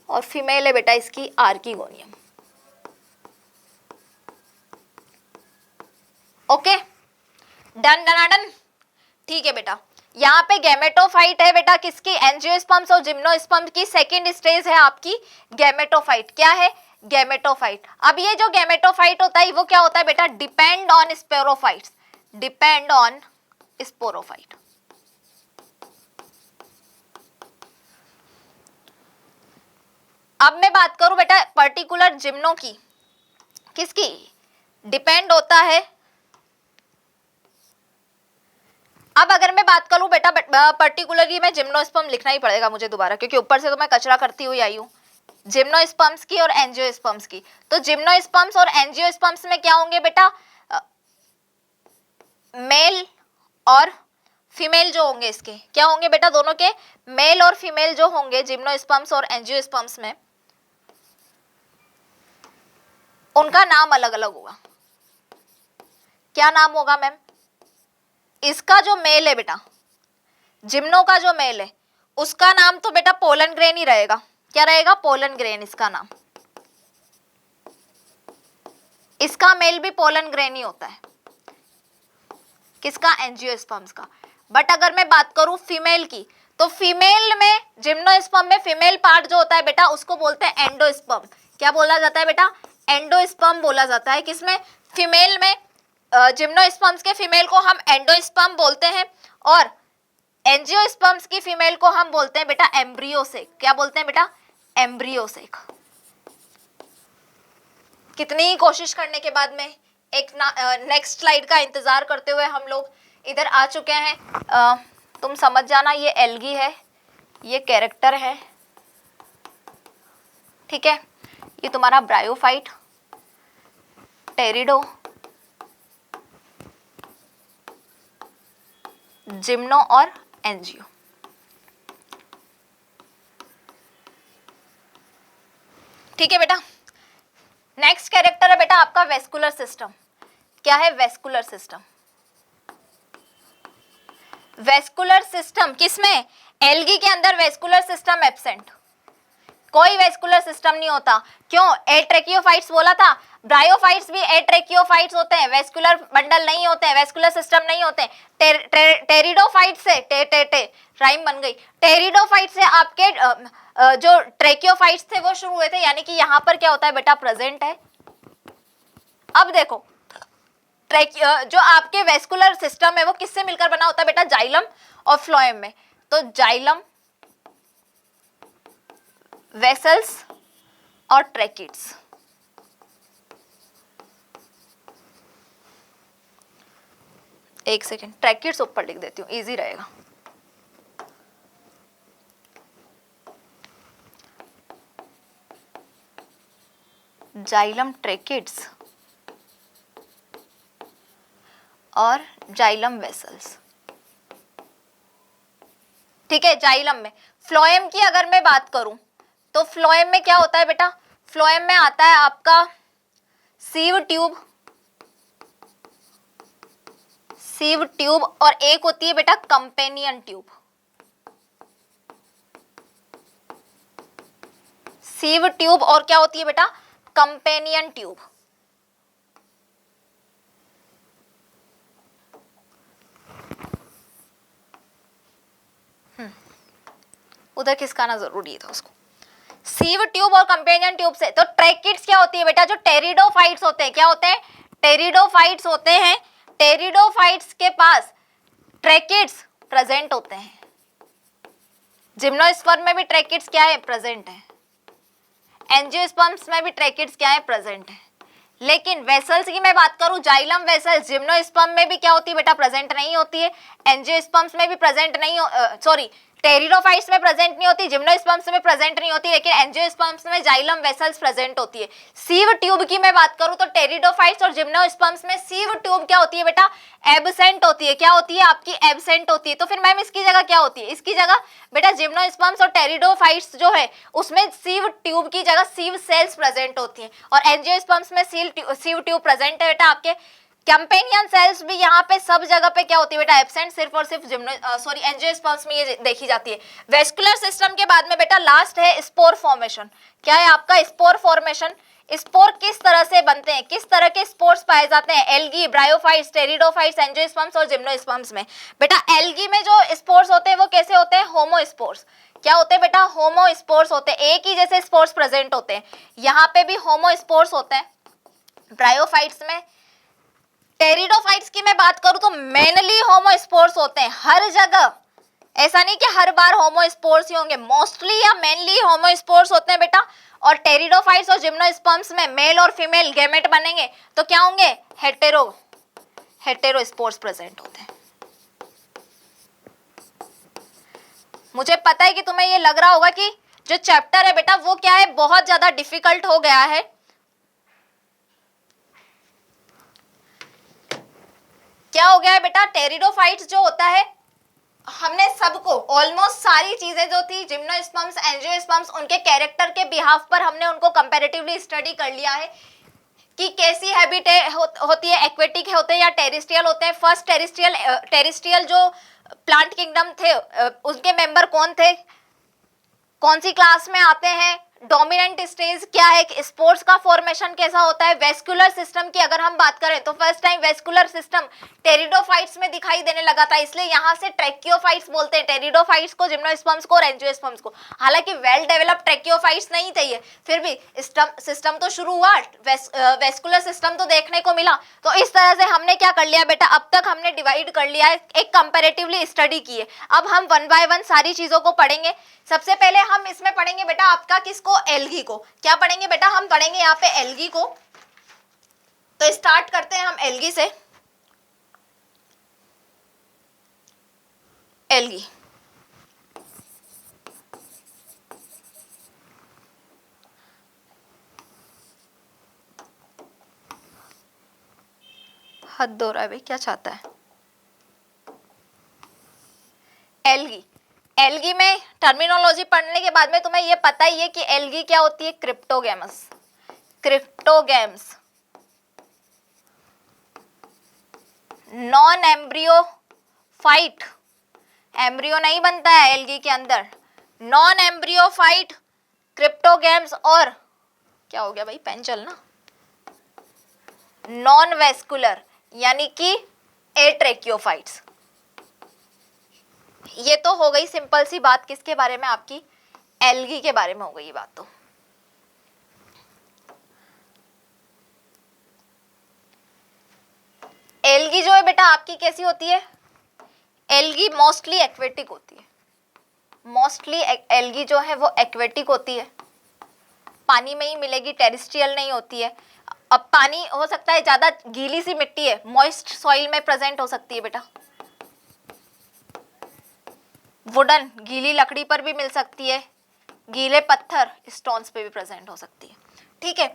Speaker 1: और फीमेल है बेटा इसकी आर्किगोनियम। Okay, done done. ठीक है बेटा, यहाँ पे गैमेटोफाइट है बेटा किसकी? एंजियोस्पर्म्स और जिम्नोस्पर्म्स की सेकेंड स्टेज है आपकी गैमेटोफाइट। क्या है? गैमेटोफाइट। अब ये जो गैमेटोफाइट होता है वो क्या होता है बेटा? Depend on sporophytes. Depend on sporophyte. अब मैं बात करूं बेटा पर्टिकुलर जिम्नो की, किसकी डिपेंड होता है। अब अगर मैं बात करूं बेटा पर्टिकुलरली, मैं जिम्नोस्पर्म लिखना ही पड़ेगा मुझे दोबारा, क्योंकि ऊपर से तो मैं कचरा करती हुई आई हूं, जिम्नोस्पर्म्स की और एंजियोस्पर्म्स की। तो जिम्नोस्पर्म्स और एंजियोस्पर्म्स में क्या होंगे बेटा, मेल और फीमेल जो होंगे, इसके क्या होंगे बेटा, दोनों के मेल और फीमेल जो होंगे जिम्नोस्पर्म्स और एंजियोस्पर्म्स में, उनका नाम अलग अलग होगा। क्या नाम होगा मैम, इसका जो मेल है बेटा, जिम्नो का जो मेल है, उसका नाम तो बेटा पोलन ग्रेन ही रहेगा। क्या रहेगा, पोलन ग्रेन इसका नाम। इसका मेल भी पोलन ग्रेन ही होता है, किसका, एंजियोस्पर्म्स का। बट अगर मैं बात करूं फीमेल की, तो फीमेल में जिम्नोस्पर्म में फीमेल पार्ट जो होता है बेटा, उसको बोलते हैं एंडोस्पर्म। क्या बोला जाता है बेटा, एंडोस्पर्म बोला जाता है। किसमें, फीमेल में, जिम्नोस्पर्म्स के फीमेल को हम एंडोस्पर्म बोलते हैं, और एंजियोस्पर्म्स की फीमेल को हम बोलते हैं बेटा एम्ब्रियोसेक। क्या बोलते हैं बेटा, एम्ब्रियोसेक। कितनी कोशिश करने के बाद में एक नेक्स्ट स्लाइड का इंतजार करते हुए हम लोग इधर आ चुके हैं। तुम समझ जाना, ये एल्गी है, ये कैरेक्टर है, ठीक है। ये तुम्हारा ब्रायोफाइट, टेरिडो, जिम्नो और एंजियो। ठीक है बेटा, नेक्स्ट कैरेक्टर है बेटा आपका वेस्कुलर सिस्टम। क्या है, वेस्कुलर सिस्टम। वेस्कुलर सिस्टम किसमें, एल्गी के अंदर वेस्कुलर सिस्टम एब्सेंट, कोई वेस्कुलर सिस्टम नहीं होता। क्यों, एट्रेकियोफाइट्स बोला था, ब्रायोफाइट्स भी एट्रेकियोफाइट्स होते हैं, वेस्कुलर बंडल नहीं होते हैं, वेस्कुलर सिस्टम नहीं होते हैं। टेरिडोफाइट से राइम बन गई, टेरिडोफाइट से आपके जो ट्रेकियोफाइट्स थे वो शुरू हुए थे, यानी कि यहां पर क्या होता है बेटा, प्रेजेंट है। अब देखो, जो आपके वेस्कुलर सिस्टम है वो किससे मिलकर बना होता है बेटा, जाइलम और फ्लोएम में। तो जाइलम, वेसल्स और ट्रैकिड्स। एक सेकेंड, ट्रैकिड्स ऊपर लिख देती हूं, इजी रहेगा। जाइलम ट्रैकिड्स और जाइलम वेसल्स, ठीक है। जाइलम में, फ्लोएम की अगर मैं बात करूं तो फ्लोएम में क्या होता है बेटा, फ्लोएम में आता है आपका सीव ट्यूब, सीव ट्यूब, और एक होती है बेटा कंपेनियन ट्यूब। सीव ट्यूब और क्या होती है बेटा, कंपेनियन ट्यूब। उधर खिसकाना जरूरी था उसको। सीव ट्यूब और कंपेनियन ट्यूब से। तो ट्रैकिड्स क्या होती है बेटा, जो टेरिडोफाइट्स होते हैं, क्या होते हैं, टेरिडोफाइट्स होते हैं। टेरिडोफाइट्स के पास ट्रैकिड्स प्रेजेंट होते हैं। जिम्नोस्पर्म में भी ट्रैकिड्स क्या है, प्रेजेंट है। एंजियोस्पर्म्स में भी ट्रैकिड्स क्या है, प्रेजेंट है। लेकिन वेसल्स की मैं बात करूं, जाइलम वेसल्स जिम्नोस्पर्म में भी क्या होती है बेटा, प्रेजेंट नहीं होती है। एंजियोस्पर्म्स में भी प्रेजेंट नहीं, सॉरी टेरिडोफाइट्स में प्रेजेंट नहीं होती, जिम्नोस्पर्म्स में प्रेजेंट नहीं होती, लेकिन एंजियोस्पर्म्स में जाइलम वेसल्स प्रेजेंट होती है। सीव ट्यूब की मैं बात करूं तो टेरिडोफाइट्स और जिम्नोस्पर्म्स में सीव ट्यूब क्या होती है बेटा, एब्सेंट होती है। क्या होती है आपकी, एब्सेंट होती है। तो फिर मैम इसकी जगह क्या होती है, इसकी जगह बेटा जिम्नोस्पर्म्स और टेरिडोफाइट्स जो है उसमें सीव ट्यूब की जगह सीव सेल्स प्रेजेंट होती हैं, और एंजियोस्पर्म्स में सीव ट्यूब प्रेजेंट है बेटा आपके। कैंपेनियन सेल्स भी यहाँ पे सब जगह पे क्या होती है बेटा, एब्सेंट, सिर्फ और सिर्फ एंजियोस्पर्म्स में ये देखी जाती है। वेस्कुलर सिस्टम के बाद में बेटा लास्ट है स्पोर फॉर्मेशन। क्या है आपका, स्पोर फॉर्मेशन। स्पोर किस तरह से बनते हैं, किस तरह के स्पोर्स पाए जाते हैं, एल्गी, ब्रायोफाइट्स, टेरिडोफाइट्स, एंजियोस्पर्म्स और जिम्नोस्पर्म्स में। बेटा एल्गी में जो स्पोर्स होते हैं वो कैसे होते हैं, होमोस्पोर्स। क्या होते हैं बेटा, होमोस्पोर्स होते हैं, एक ही जैसे स्पोर्स प्रेजेंट होते हैं। यहाँ पे भी होमोस्पोर्स होते हैं ब्रायोफाइट्स में, टेरिडोफाइट्स की मैं बात करूं तो मेनली होमोस्पोर्स होते हैं हर जगह, ऐसा नहीं कि हर बार होमोस्पोर्स ही होंगे, मोस्टली या मेनली होमोस्पोर्स होते हैं बेटा। और टेरिडोफाइट्स और जिम्नोस्पर्म्स में मेल और फीमेल गैमेट बनेंगे तो क्या होंगे, हेटेरोस्पोर्स प्रेजेंट होते हैं। मुझे पता है कि तुम्हें ये लग रहा होगा कि जो चैप्टर है बेटा वो क्या है, बहुत ज्यादा डिफिकल्ट हो गया है। क्या हो गया है बेटा, टेरिडोफाइट्स जो होता है हमने सबको ऑलमोस्ट सारी चीजें जो थी जिम्नोस्पर्म्स एंजियोस्पर्म्स उनके कैरेक्टर के बिहाफ पर हमने उनको कंपैरेटिवली स्टडी कर लिया है कि कैसी हैबिटेट होती है, एक्वेटिक होते हैं या टेरेस्ट्रियल होते हैं। फर्स्ट टेरेस्ट्रियल जो प्लांट किंगडम थे उनके मेंबर कौन थे, कौन सी क्लास में आते हैं, डोमिनेंट स्टेज क्या है, स्पोर्स का फॉर्मेशन कैसा होता है। वेस्कुलर सिस्टम की अगर हम बात करें तो first time vascular system pteridophytes में दिखाई देने लगा था, इसलिए यहाँ से ट्रैकियोफाइट्स बोलते हैं टेरिडोफाइट्स को, जिम्नोस्पर्म्स को और एंजियोस्पर्म्स को। हालांकि वेल डेवलप्ड ट्रैकियोफाइट्स नहीं थे ये, फिर भी सिस्टम तो शुरू हुआ, वेस्कुलर सिस्टम तो देखने को मिला। तो इस तरह से हमने क्या कर लिया बेटा, अब तक हमने डिवाइड कर लिया है, एक कंपैरेटिवली स्टडी की है। अब हम वन बाय वन सारी चीजों को पढ़ेंगे। सबसे पहले हम इसमें पढ़ेंगे बेटा आपका किसको, एल्गी को। क्या पढ़ेंगे बेटा, हम पढ़ेंगे यहाँ पे एल्गी को। तो स्टार्ट करते हैं हम एल्गी से। एल्गी हद हो रहा है भाई, क्या चाहता है। एल्गी, एल्गी में टर्मिनोलॉजी पढ़ने के बाद में तुम्हें ये पता ही है कि एल्गी क्या होती है, क्रिप्टोगैमस। क्रिप्टोगैम्स नॉन एम्ब्रियोफाइट, एम्ब्रियो नहीं बनता है एल्गी के अंदर, नॉन एम्ब्रियोफाइट क्रिप्टोगैम्स। और क्या हो गया भाई, पेन चलना, नॉन वेस्कुलर यानी कि एट्रेकियोफाइट्स। ये तो हो गई सिंपल सी बात, किसके बारे में, आपकी एल्गी के बारे में हो गई ये बात। तो एल्गी जो है बेटा आपकी कैसी होती है, एल्गी मोस्टली एक्वेटिक होती है। मोस्टली एल्गी जो है वो एक्वेटिक होती है, पानी में ही मिलेगी, टेरेस्ट्रियल नहीं होती है। अब पानी हो सकता है ज्यादा गीली सी मिट्टी है, मॉइस्ट सॉइल में प्रेजेंट हो सकती है बेटा। वुडन गीली लकड़ी पर भी मिल सकती है, गीले पत्थर स्टोन्स पे भी प्रेजेंट हो सकती है। ठीक है,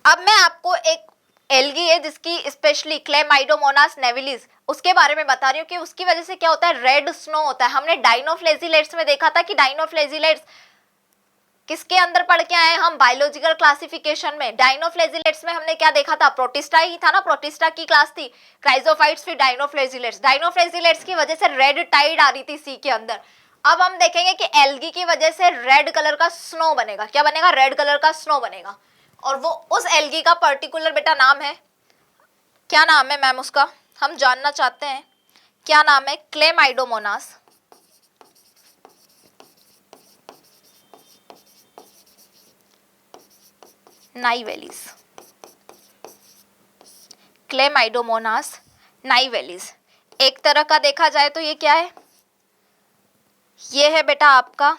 Speaker 1: अब मैं आपको एक एल्गी है जिसकी स्पेशली क्लेमाइडोमोनास नेविलिस, उसके बारे में बता रही हूँ कि उसकी वजह से क्या होता है, रेड स्नो होता है। हमने डाइनोफ्लेजिलेट्स में देखा था कि डाइनोफ्लेजिलेट्स किसके अंदर पढ़ के आए हम, बायोलॉजिकल क्लासिफिकेशन में। डाइनोफ्लेजिलेट्स में हमने क्या देखा था, प्रोटिस्टा ही था ना, प्रोटिस्टा की क्लास थी, क्राइजोफाइट्स फिर डाइनोफ्लेजिलेट्स। डाइनोफ्लेजिलेट्स की वजह से रेड टाइड आ रही थी सी के अंदर। अब हम देखेंगे कि एल्गी की वजह से रेड कलर का स्नो बनेगा। क्या बनेगा, रेड कलर का स्नो बनेगा। और वो उस एल्गी का पर्टिकुलर बेटा नाम है, क्या नाम है मैम उसका, हम जानना चाहते हैं क्या नाम है, क्लेमाइडोमोनास नाइवेलिस। क्लेमाइडोमोनास नाइवेलिस एक तरह का देखा जाए तो ये क्या है, ये है बेटा आपका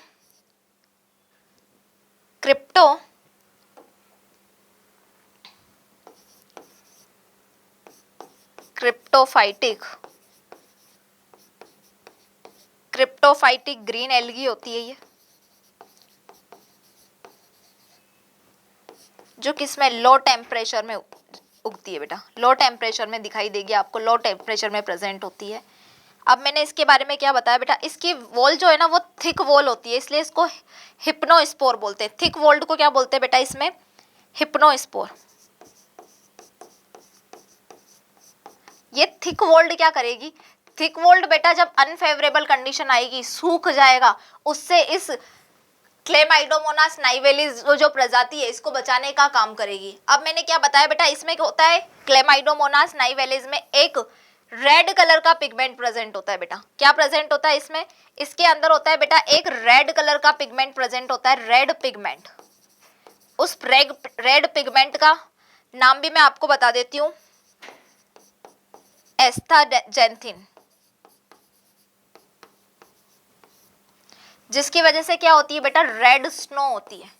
Speaker 1: क्रिप्टोफाइटिक ग्रीन एल्गी होती है ये, जो किसमें, लो टेम्परेचर में उगती है बेटा, लो टेम्परेचर में दिखाई देगी आपको, लो टेम्परेचर में प्रेजेंट होती है। अब मैंने इसके बारे में क्या बताया बेटा, इसकी वॉल जो है ना वो थिक वॉल होती है, इसलिए इसको हिप्नोस्पोर बोलते हैं। थिक वॉल्ड को क्या बोलते हैं बेटा, इसमें हिप्नोस्पोर। ये थिक वॉल्ड क्या करेगी, थिक वॉल्ड बेटा जब अनफेवरेबल कंडीशन आएगी, सूख जाएगा, उससे इस क्लेमाइडोमोनास नाइवेलिस जो प्रजाति है इसको बचाने का काम करेगी। अब मैंने क्या बताया बेटा, इसमें क्या होता है, क्लेमाइडोमोनास नाइवेलिस में एक रेड कलर का पिगमेंट प्रेजेंट होता है बेटा। क्या प्रेजेंट होता है इसमें, इसके अंदर होता है बेटा एक रेड कलर का पिगमेंट प्रेजेंट होता है, रेड पिगमेंट। उस रेड पिगमेंट का नाम भी मैं आपको बता देती हूँ, एस्टाजेंथिन, जिसकी वजह से क्या होती है बेटा, रेड स्नो होती है,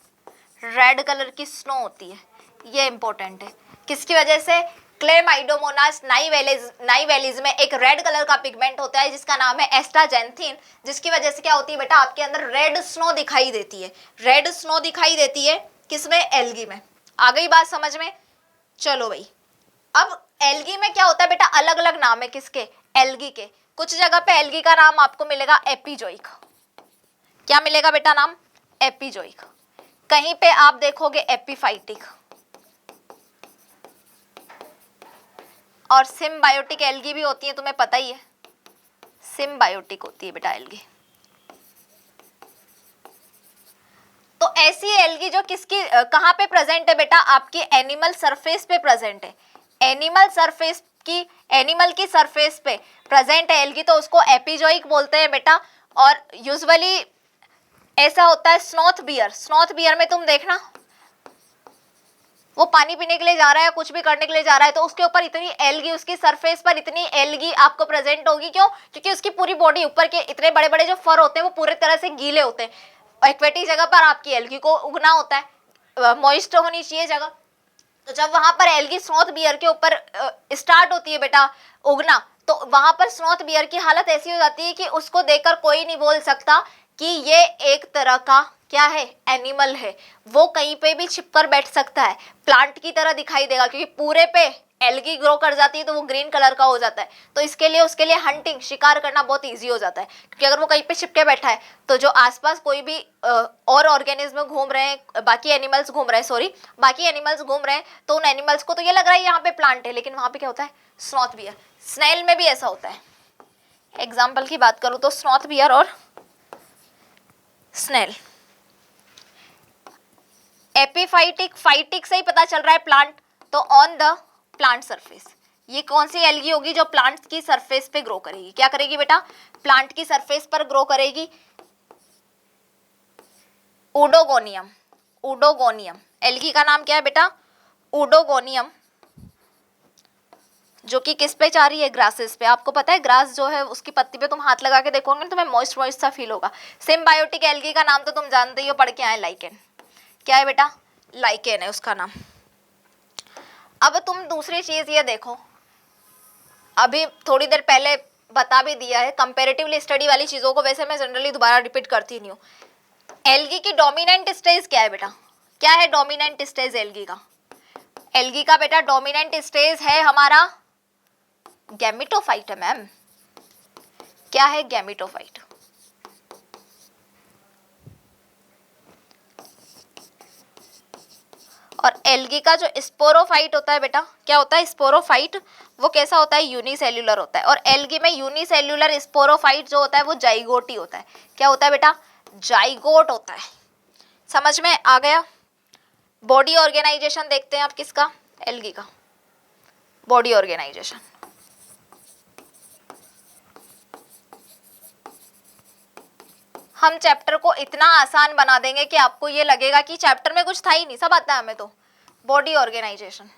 Speaker 1: रेड कलर की स्नो होती है। ये इंपॉर्टेंट है। किसकी वजह से? क्लेमाइडोमोनास नाइवेलिज में एक रेड कलर का पिगमेंट होता है जिसका नाम है एस्टाजेंथिन, जिसकी वजह से क्या होती है बेटा, आपके अंदर रेड स्नो दिखाई देती है। रेड स्नो दिखाई देती है किसमें? एल्गी में। आ गई बात समझ में? चलो भाई, अब एल्गी में क्या होता है बेटा, अलग अलग नाम है किसके? एल्गी के। कुछ जगह पे एल्गी का नाम आपको मिलेगा एपिजोइक। क्या मिलेगा बेटा नाम? एपिजोइक। कहीं पे आप देखोगे एपिफाइटिक, और सिम्बायोटिक एल्गी भी होती है, तुम्हें पता ही है, सिम्बायोटिक होती है बेटा एल्गी। तो ऐसी एल्गी जो किसकी कहां पे प्रेजेंट है बेटा, आपकी एनिमल सरफेस पे प्रेजेंट है। एनिमल की सरफेस पे प्रेजेंट है एल्गी, तो उसको एपिजोइक बोलते हैं बेटा। और यूजुअली ऐसा होता है स्नॉथ बियर, स्नॉथ बियर में तुम देखना, वो पानी पीने के लिए जा रहा है, कुछ भी करने के लिए जा रहा है, तो उसके ऊपर इतनी एल्गी, उसकी सरफेस पर इतनी एल्गी आपको प्रेजेंट होगी। क्यों? क्योंकि उसकी पूरी बॉडी, ऊपर के इतने बड़े बड़े जो फर होते हैं वो पूरे तरह से गीले होते हैं। एक्वेटिक जगह पर आपकी एल्गी को उगना होता है, मॉइस्ट होनी चाहिए जगह। तो जब वहां पर एल्गी स्नॉथ बियर के ऊपर स्टार्ट होती है बेटा उगना, तो वहां पर स्नॉथ बियर की हालत ऐसी हो जाती है कि उसको देखकर कोई नहीं बोल सकता कि ये एक तरह का क्या है, एनिमल है। वो कहीं पे भी छिपकर बैठ सकता है, प्लांट की तरह दिखाई देगा, क्योंकि पूरे पे एल्गी ग्रो कर जाती है तो वो ग्रीन कलर का हो जाता है। तो इसके लिए उसके लिए हंटिंग, शिकार करना बहुत इजी हो जाता है, क्योंकि अगर वो कहीं पे छिपके बैठा है तो जो आसपास कोई भी और ऑर्गेनिज्म घूम रहे हैं, बाकी एनिमल्स घूम रहे हैं, तो उन एनिमल्स को तो ये लग रहा है यहाँ पे प्लांट है, लेकिन वहां पे क्या होता है, स्नॉथ बियर। स्नेल में भी ऐसा होता है। एग्जाम्पल की बात करूं तो स्नॉथ बियर और स्नेल। एपिफाइटिक, फाइटिक से ही पता चल रहा है प्लांट, तो ऑन द प्लांट सरफेस। ये कौन सी एल्गी होगी जो प्लांट की सरफेस पे ग्रो करेगी? क्या करेगी बेटा? प्लांट की सरफेस पर ग्रो करेगी। उडोगोनियम, उडोगोनियम एल्गी का नाम क्या है बेटा? उडोगोनियम, जो कि किस पे चाह रही है? ग्रासेस पे। आपको पता है ग्रास जो है उसकी पत्ती पे तुम हाथ लगा के देखोगे तो तुम्हें मॉइस्ट मॉइस्ट सा फील होगा। सिम्बायोटिक एल्गी का नाम तो तुम जानते ही हो, पढ़ के आए, लाइकेन। क्या है बेटा? लाइकेन है उसका नाम। अब तुम दूसरी चीज ये देखो, अभी थोड़ी देर पहले बता भी दिया है, कंपैरेटिवली स्टडी वाली चीजों को वैसे मैं जनरली दोबारा रिपीट करती नहीं हूँ। एल्गी की डोमिनेंट स्टेज क्या है बेटा? क्या है डोमिनेंट स्टेज एल्गी का? एल्गी का बेटा डोमिनेंट स्टेज है हमारा गैमेटोफाइट है मैम। क्या है? गैमेटोफाइट। और एल्गी का जो स्पोरोफाइट होता है बेटा, क्या होता है स्पोरोफाइट? वो कैसा होता है? यूनिसेल्यूलर होता है। और एल्गी में यूनिसेल्यूलर स्पोरोफाइट जो होता है वो जाइगोट ही होता है। क्या होता है बेटा? जाइगोट होता है। समझ में आ गया? बॉडी ऑर्गेनाइजेशन देखते हैं आप किसका? एल्गी का बॉडी ऑर्गेनाइजेशन। हम चैप्टर को इतना आसान बना देंगे कि आपको ये लगेगा कि चैप्टर में कुछ था ही नहीं, सब आता है हमें। तो बॉडी ऑर्गेनाइजेशन,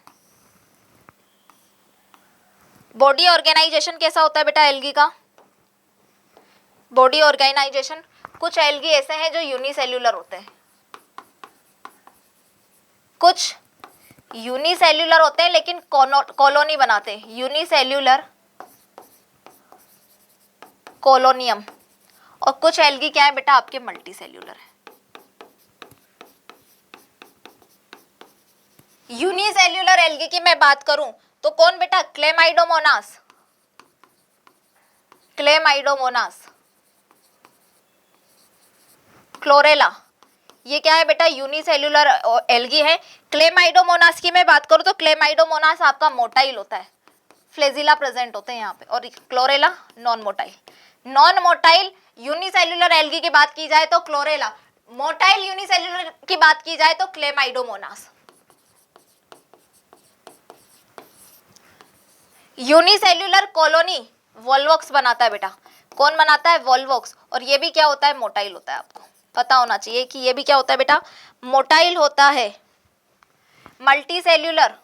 Speaker 1: बॉडी ऑर्गेनाइजेशन कैसा होता है बेटा एल्गी का? बॉडी ऑर्गेनाइजेशन, कुछ एल्गी ऐसे हैं जो यूनिसेल्यूलर होते हैं, कुछ यूनिसेल्यूलर होते हैं लेकिन कॉलोनी बनाते हैं, यूनिसेल्यूलर कॉलोनियम। और कुछ एल्गी क्या है बेटा? आपके मल्टी सेल्यूलर है। यूनिसेल्यूलर एल्गी की मैं बात करूं तो कौन बेटा? क्लेमाइडोमोनास, क्लेमाइडोमोनास, क्लोरेला, ये क्या है बेटा? यूनिसेल्यूलर एल्गी है। क्लेमाइडोमोनास की मैं बात करूं तो क्लेमाइडोमोनास आपका मोटाइल होता है, फ्लेजिला प्रेजेंट होते हैं यहाँ पे। और chlorella non motile. Non motile unicellular algae की बात की जाए तो क्लोरेला, मोटाइल यूनिसेल्यूलर की बात की जाए तो क्लेमाइडोमोनास। यूनिसेल्यूलर कॉलोनी वॉल्वॉक्स बनाता है बेटा। कौन बनाता है? वॉल्वॉक्स। और ये भी क्या होता है? मोटाइल होता है। आपको पता होना चाहिए कि ये भी क्या होता है बेटा? मोटाइल होता है। मल्टी सेल्यूलर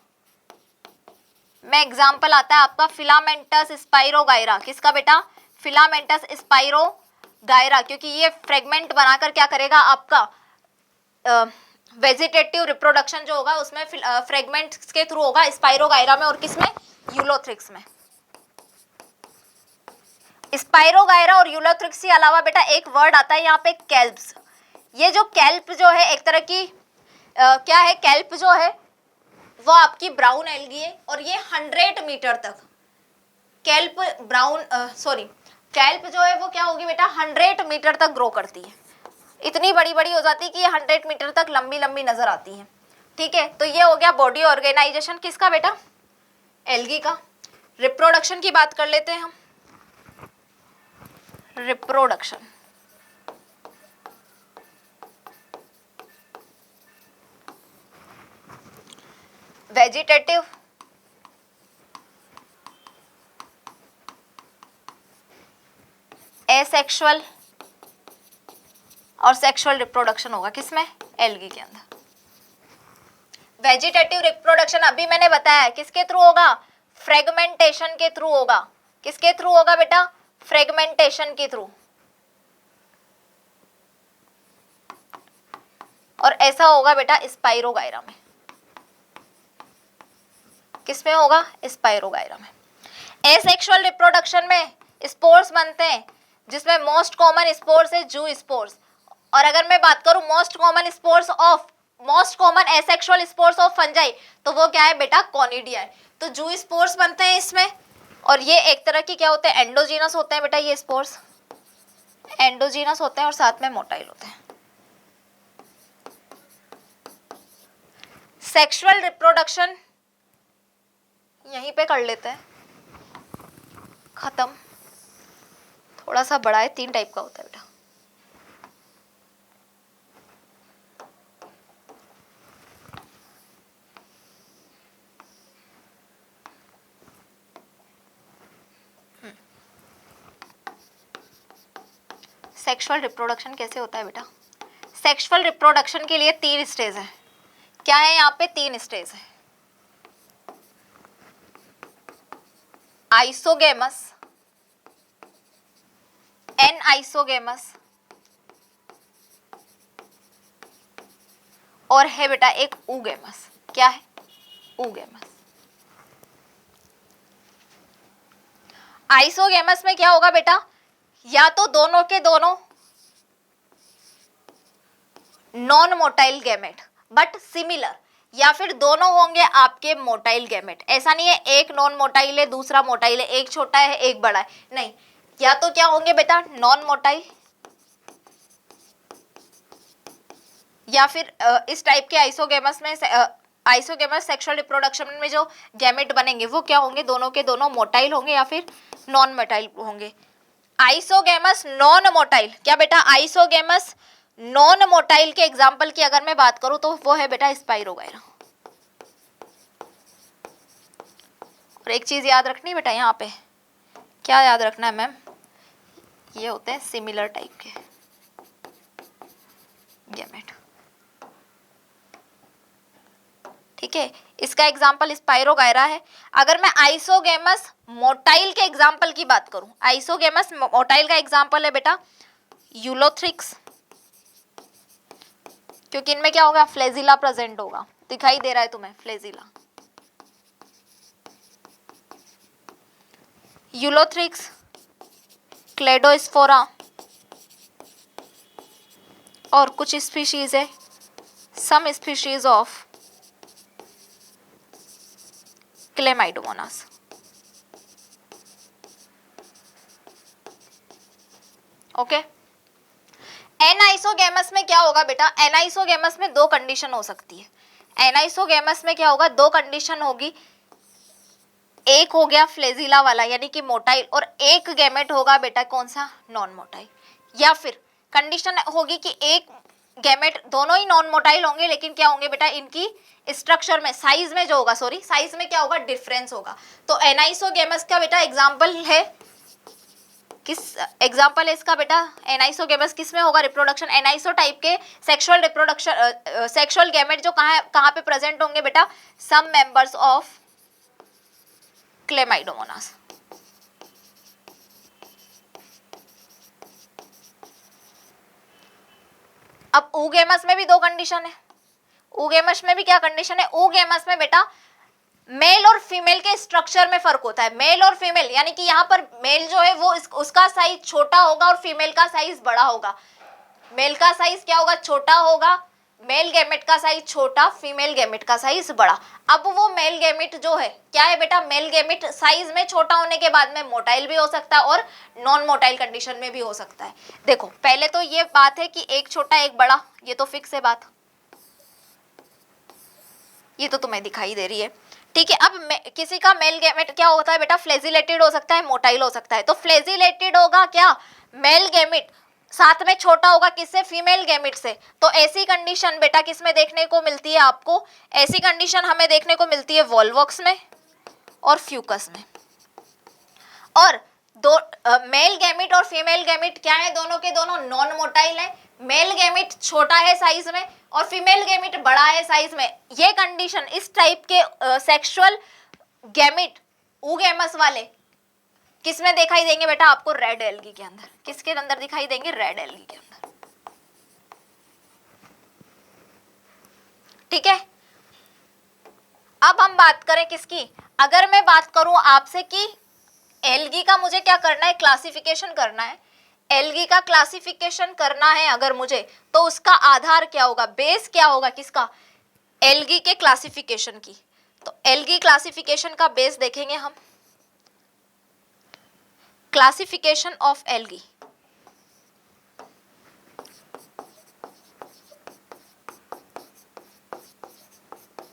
Speaker 1: में एग्जाम्पल आता है आपका फिलामेंटस स्पाइरोगायरा। किसका बेटा? फिलामेंटस स्पाइरोगायरा, क्योंकि ये फ्रेगमेंट बनाकर क्या करेगा आपका वेजिटेटिव रिप्रोडक्शन जो होगा उसमें फ्रेगमेंट्स के थ्रू होगा, स्पाइरोगायरा में और किसमें? यूलोथ्रिक्स में। स्पाइरोगायरा और यूलोथ्रिक्स के अलावा बेटा एक वर्ड आता है यहाँ पे कैल्प्स। ये जो कैल्प जो है एक तरह की क्या है? कैल्प जो है वो आपकी ब्राउन एल्गी है और ये 100 मीटर तक कैल्प कैल्प जो है वो क्या होगी बेटा? 100 मीटर तक ग्रो करती है। इतनी बड़ी बड़ी हो जाती है कि ये 100 मीटर तक लंबी लंबी नजर आती है। ठीक है, तो ये हो गया बॉडी ऑर्गेनाइजेशन किसका बेटा? एल्गी का। रिप्रोडक्शन की बात कर लेते हैं हम। रिप्रोडक्शन, वेजिटेटिव, एसेक्सुअल और सेक्सुअल रिप्रोडक्शन होगा किसमें? एल्गी के अंदर। वेजिटेटिव रिप्रोडक्शन अभी मैंने बताया किसके थ्रू होगा? फ्रेगमेंटेशन के थ्रू होगा। किसके थ्रू होगा बेटा? फ्रेगमेंटेशन के थ्रू। और ऐसा होगा बेटा स्पाइरोगायरा में। किसमें होगा? स्पाइरोगायरा में। एसेक्सुअल रिप्रोडक्शन में स्पोर्स बनते हैं जिसमें मोस्ट कॉमन स्पोर्स है जू स्पोर्स। और अगर मैं बात करूं most common asexual spores of fungi तो वो क्या है बेटा? कॉनिडिया है। तो जू स्पोर्स बनते हैं इसमें और ये एक तरह की क्या होते हैं? एंडोजीनस होते हैं बेटा। ये स्पोर्स एंडोजीनस होते हैं और साथ में मोटाइल होते हैं। सेक्सुअल रिप्रोडक्शन यहीं पे कर लेते हैं, खत्म। थोड़ा सा बड़ा है, 3 टाइप का होता है बेटा। सेक्सुअल रिप्रोडक्शन कैसे होता है बेटा? सेक्सुअल रिप्रोडक्शन के लिए 3 स्टेज है। क्या है यहाँ पे? 3 स्टेज है। आइसोगेमस, एनआइसोगेमस और है बेटा एक ऊगेमस। क्या है? ऊगेमस। आइसोगेमस में क्या होगा बेटा? या तो दोनों के दोनों non motile gamete but similar, या फिर दोनों होंगे आपके मोटाइल गैमेट। ऐसा नहीं है एक नॉन मोटाइल है दूसरा मोटाइल है, एक छोटा है एक बड़ा है, नहीं। या तो क्या होंगे बेटा? नॉन मोटाइल, या फिर इस टाइप के आइसोगेमस सेक्सुअल रिप्रोडक्शन में जो गैमेट बनेंगे वो क्या होंगे? दोनों के दोनों मोटाइल होंगे या फिर नॉन मोटाइल होंगे। आइसोगेमस नॉन मोटाइल, क्या बेटा? आइसोगेमस नॉन मोटाइल के एग्जाम्पल की अगर मैं बात करूं तो वो है बेटा स्पाइरोगायरा। और एक चीज याद रखनी बेटा, यहाँ पे क्या याद रखना है मैम? ये होते हैं सिमिलर टाइप के गैमेट। ठीक है, इसका एग्जाम्पल स्पाइरोगायरा है। अगर मैं आइसोगेमस मोटाइल के एग्जाम्पल की बात करूं, आइसोगेमस मोटाइल का एग्जाम्पल है बेटा यूलोथ्रिक्स, क्योंकि इनमें क्या होगा? फ्लेजिला प्रेजेंट होगा। दिखाई दे रहा है तुम्हें फ्लेजिला। यूलोथ्रिक्स, क्लेडोस्पोरा और कुछ स्पीशीज है, some species of Chlamydomonas. Okay. Anisogamous में क्या होगा बेटा? एनाइसोगेमस में 2 कंडीशन हो सकती है। एनाइसोगेमस में क्या होगा? 2 कंडीशन होगी। एक हो गया फ्लेजिला वाला यानी कि मोटाइल, और एक गैमेट होगा बेटा कौन सा? Non motile. या फिर कंडीशन होगी कि एक गैमेट, दोनों ही नॉन मोटाइल होंगे लेकिन क्या होंगे बेटा? इनकी स्ट्रक्चर में, साइज में जो होगा, साइज में क्या होगा? डिफरेंस होगा। तो एनाइसोगेमस का बेटा एग्जाम्पल है, किस एग्जाम्पल है इसका बेटा? एनाइसोगेमस किस में होगा रिप्रोडक्शन? एनाइसो टाइप के सेक्सुअल रिप्रोडक्शन, सेक्सुअल गैमेट जो कहाँ पे प्रेजेंट होंगे बेटा? Some members of Chlamydomonas. अब oogamous में भी दो कंडीशन है। oogamous में भी क्या कंडीशन है? oogamous में बेटा मेल और फीमेल के स्ट्रक्चर में फर्क होता है। मेल और फीमेल यानी कि यहाँ पर मेल जो है वो उसका साइज छोटा होगा और फीमेल का साइज बड़ा होगा। मेल का साइज क्या होगा? छोटा होगा। मेल गैमेट का साइज छोटा, फीमेल गैमेट का साइज बड़ा। अब वो मेल गैमेट जो है क्या है बेटा? मेल गैमेट साइज में छोटा होने के बाद में मोटाइल भी हो सकता है और नॉन मोटाइल कंडीशन में भी हो सकता है। देखो पहले तो ये बात है कि एक छोटा एक बड़ा, ये तो फिक्स है बात, ये तो तुम्हें दिखाई दे रही है, ठीक है। अब किसी का मेल गैमेट क्या होता है बेटा? फ्लैजिलेटेड हो सकता है, मोटाइल हो सकता है। तो फ्लैजिलेटेड होगा क्या? मेल गैमेट साथ में छोटा होगा किससे? फीमेल गैमेट से। तो ऐसी कंडीशन बेटा किस में देखने को मिलती है आपको? ऐसी कंडीशन हमें देखने को मिलती है वोल्वॉक्स में और फ्यूकस में। और दो मेल गैमेट और फीमेल गैमेट क्या है? दोनों के दोनों नॉन मोटाइल है। मेल गैमेट छोटा है साइज में और फीमेल गैमेट बड़ा है साइज में। ये कंडीशन इस टाइप के सेक्सुअल गैमेट oogamous वाले किस में दिखाई देंगे बेटा? आपको रेड एल्गी के अंदर। किसके अंदर दिखाई देंगे? रेड एल्गी के अंदर, ठीक है। अब हम बात करें किसकी? अगर मैं बात करूं आपसे कि एल्गी का मुझे क्या करना है? क्लासिफिकेशन करना है। एल्गी का क्लासिफिकेशन करना है अगर मुझे, तो उसका आधार क्या होगा? बेस क्या होगा? किसका? एल्गी के क्लासिफिकेशन की। तो एल्गी क्लासिफिकेशन का बेस देखेंगे हम। क्लासिफिकेशन ऑफ एल्गी,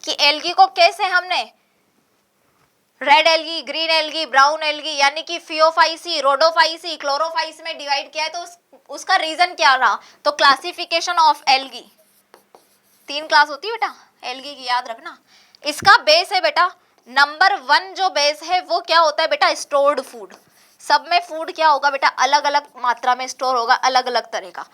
Speaker 1: कि एल्गी को कैसे हमने red algae, green algae, brown algae यानी कि फियोफाइसी, रोडोफाइसी, क्लोरोफाइसी में डिवाइड किया है। तो उसका रीजन क्या रहा? तो क्लासिफिकेशन ऑफ एल्गी, 3 क्लास होती है बेटा एल्गी की, याद रखना। इसका बेस है बेटा नंबर 1 जो बेस है वो क्या होता है बेटा? Stored food. सब में फूड क्या होगा बेटा? अलग अलग मात्रा में स्टोर होगा, अलग अलग तरह का।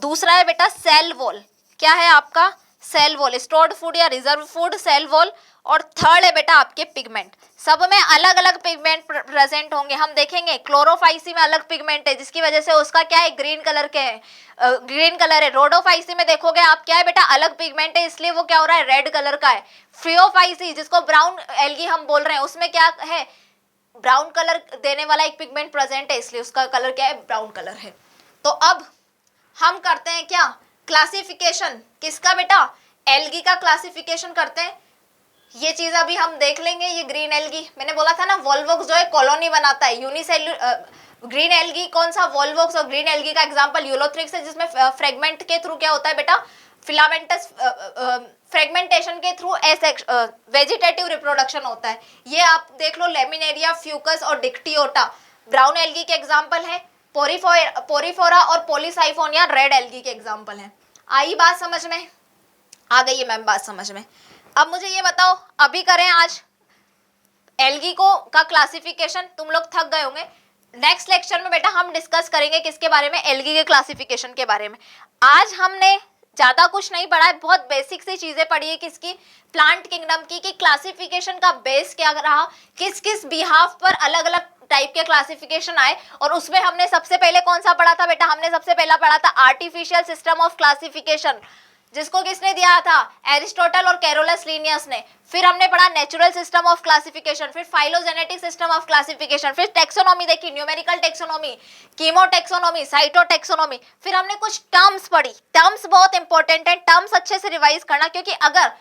Speaker 1: दूसरा है बेटा सेल वॉल। क्या है आपका? सेल वॉल, स्टोर्ड फूड या रिजर्व फूड, सेल वॉल। और थर्ड है बेटा आपके पिगमेंट। सब में अलग अलग पिगमेंट प्रेजेंट होंगे। हम देखेंगे क्लोरोफाइसी में अलग पिगमेंट है जिसकी वजह से उसका क्या है? ग्रीन कलर के है, ग्रीन कलर है। रोडोफाइसी में देखोगे आप क्या है बेटा? अलग पिगमेंट है इसलिए वो क्या हो रहा है? रेड कलर का है। फियोफाइसी जिसको ब्राउन एल्गी हम बोल रहे हैं उसमें क्या है? ब्राउन कलर देने वाला एक पिगमेंट प्रेजेंट है इसलिए उसका कलर क्या है? ब्राउन कलर है। तो अब हम करते हैं क्या? क्लासिफिकेशन किसका बेटा? एल्गी का क्लासिफिकेशन करते हैं। ये चीज अभी हम देख लेंगे। ये ग्रीन एल्गी मैंने बोला था ना, वॉल्वॉक्स जो है कॉलोनी बनाता है। यूनिसेल्युलर ग्रीन एल्गी कौन सा? वॉल्वॉक्स। और ग्रीन एल्गी का एग्जांपल यूलोथ्रिक्स है जिसमें फ्रेगमेंट के थ्रू क्या होता है बेटा? फिलामेंटस फ्रेगमेंटेशन के थ्रू वेजिटेटिव रिप्रोडक्शन होता है। ये आप देख लो, लेमिनेरिया, फ्यूकस और डिक्टियोटा ब्राउन एल्गी के एग्जांपल है। पोरीफोरा और पॉलीसाइफोनिया रेड एल्गी के एग्जांपल हैं। आई बात समझ में? आ गई है मैम बात समझ में? अब मुझे ये बताओ, अभी करें आज एल्गी को का क्लासिफिकेशन? तुम लोग थक गए होंगे। नेक्स्ट लेक्चर में बेटा हम डिस्कस करेंगे किसके बारे में? एल्गी के क्लासिफिकेशन के बारे में। आज हमने ज्यादा कुछ नहीं पढ़ा है, बहुत बेसिक सी चीजें पढ़ी है किसकी? प्लांट किंगडम की, कि क्लासिफिकेशन का बेस क्या रहा, किस किस बिहाफ पर अलग अलग टाइप के क्लासिफिकेशन आए। और उसमें हमने सबसे पहले कौन सा पढ़ा था बेटा? हमने सबसे पहला पढ़ा था आर्टिफिशियल सिस्टम ऑफ क्लासिफिकेशन, जिसको किसने दिया था? एरिस्टोटल और कैरोलस लीनियस ने। फिर हमने पढ़ा नेचुरल सिस्टम ऑफ क्लासिफिकेशन, फिर फाइलोजेनेटिक सिस्टम ऑफ क्लासिफिकेशन, फिर टेक्सोनॉमी देखी, न्यूमेरिकल टेक्सोनॉमी, कीमोटेक्सोनॉमी, साइटोटेक्सोनॉमी। फिर हमने कुछ टर्म्स पढ़ी। टर्म्स बहुत इंपॉर्टेंट है, टर्म्स अच्छे से रिवाइज करना, क्योंकि अगर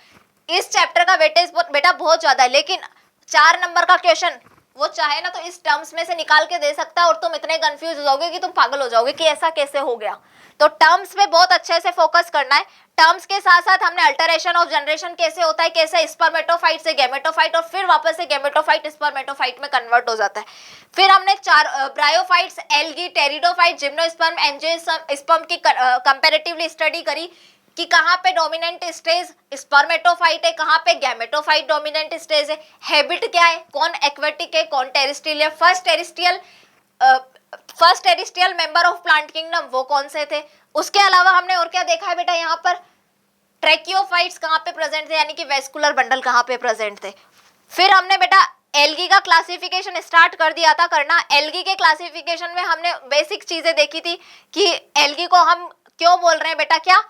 Speaker 1: इस चैप्टर का वेटेज बेटा बहुत ज्यादा है, लेकिन 4 नंबर का क्वेश्चन वो चाहे ना तो इस टर्म्स में से निकाल के दे सकता है और तुम इतने कंफ्यूज हो जाओगे कि तुम पागल हो जाओगे कि ऐसा कैसे हो गया। तो टर्म्स पे बहुत अच्छे से फोकस करना है। टर्म्स के साथ साथ हमने अल्टरेशन ऑफ जनरेशन कैसे होता है, कैसे स्पर्मेटोफाइट से गेमेटोफाइट और फिर वापस से गेमेटोफाइट स्पर्मेटोफाइट में कन्वर्ट हो जाता है। फिर हमने 4 bryophytes, algae, pteridophyte, gymnosperm, angiosperm की कंपैरेटिवली स्टडी करी कि कहाँ पे डोमिनेंट स्टेज स्पर्मेटोफाइट है, कहाँ पे गैमेटोफाइट डोमिनेंट स्टेज है, हैबिट क्या है, कौन एक्वेटिक है, कौन टेरेस्ट्रियल है, first terrestrial member of plant kingdom वो कौन से थे। उसके अलावा हमने और क्या देखा है बेटा? यहाँ पर ट्रैकियोफाइट्स कहाँ पे प्रेजेंट थे, यानी कि वेस्कुलर बंडल कहाँ पे प्रेजेंट थे। फिर हमने बेटा एल्गी का क्लासिफिकेशन स्टार्ट कर दिया था करना। एल्गी के क्लासिफिकेशन में हमने बेसिक चीजें देखी थी कि एल्गी को हम क्यों बोल रहे हैं बेटा, क्या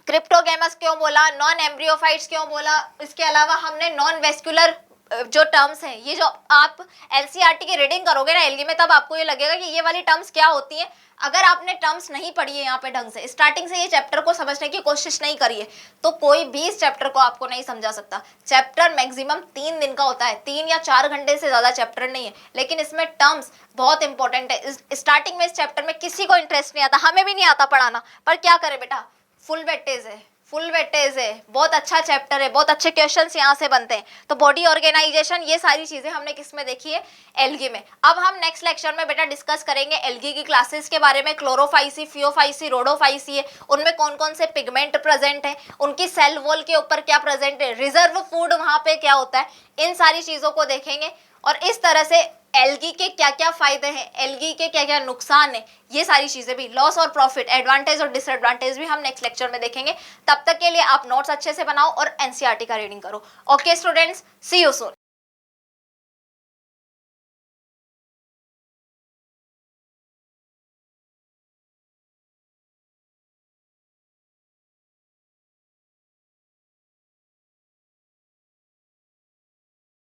Speaker 1: क्रिप्टोगेमस क्यों बोला, नॉन एम्ब्रियोफाइट्स क्यों बोला, इसके अलावा हमने नॉन वेस्कुलर जो टर्म्स हैं, ये जो आप एनसीईआरटी की रीडिंग करोगे ना एल्गी में, तब आपको ये लगेगा कि ये वाली टर्म्स क्या होती हैं। अगर आपने टर्म्स नहीं पढ़ी है यहाँ पे ढंग से, स्टार्टिंग से ये चैप्टर को समझने की कोशिश नहीं करी है, तो कोई भी इस चैप्टर को आपको नहीं समझा सकता। चैप्टर मैक्सिमम 3 दिन का होता है, 3 या 4 घंटे से ज्यादा चैप्टर नहीं है, लेकिन इसमें टर्म्स बहुत इंपॉर्टेंट है। स्टार्टिंग में इस चैप्टर में किसी को इंटरेस्ट नहीं आता, हमें भी नहीं आता पढ़ाना, पर क्या करें बेटा, फुल वेटेज है, फुल वेटेज है, बहुत अच्छा चैप्टर है, बहुत अच्छे क्वेश्चंस यहाँ से बनते हैं। तो बॉडी ऑर्गेनाइजेशन, ये सारी चीजें हमने किस में देखी है, एल्गी में। अब हम नेक्स्ट लेक्चर में बेटा डिस्कस करेंगे एल्गी की क्लासेस के बारे में। क्लोरोफाइसी, फियोफाइसी, रोडोफाइसी है, उनमें कौन कौन से पिगमेंट प्रेजेंट है, उनकी सेल वॉल के ऊपर क्या प्रेजेंट है, रिजर्व फूड वहां पे क्या होता है, इन सारी चीजों को देखेंगे। और इस तरह से एल्गी के क्या क्या फायदे हैं, एल्गी के क्या क्या नुकसान है, ये सारी चीजें भी, लॉस और प्रॉफिट, एडवांटेज और डिसएडवांटेज भी हम नेक्स्ट लेक्चर में देखेंगे। तब तक के लिए आप नोट्स अच्छे से बनाओ और एनसीईआरटी का रीडिंग करो। Okay students, see you soon.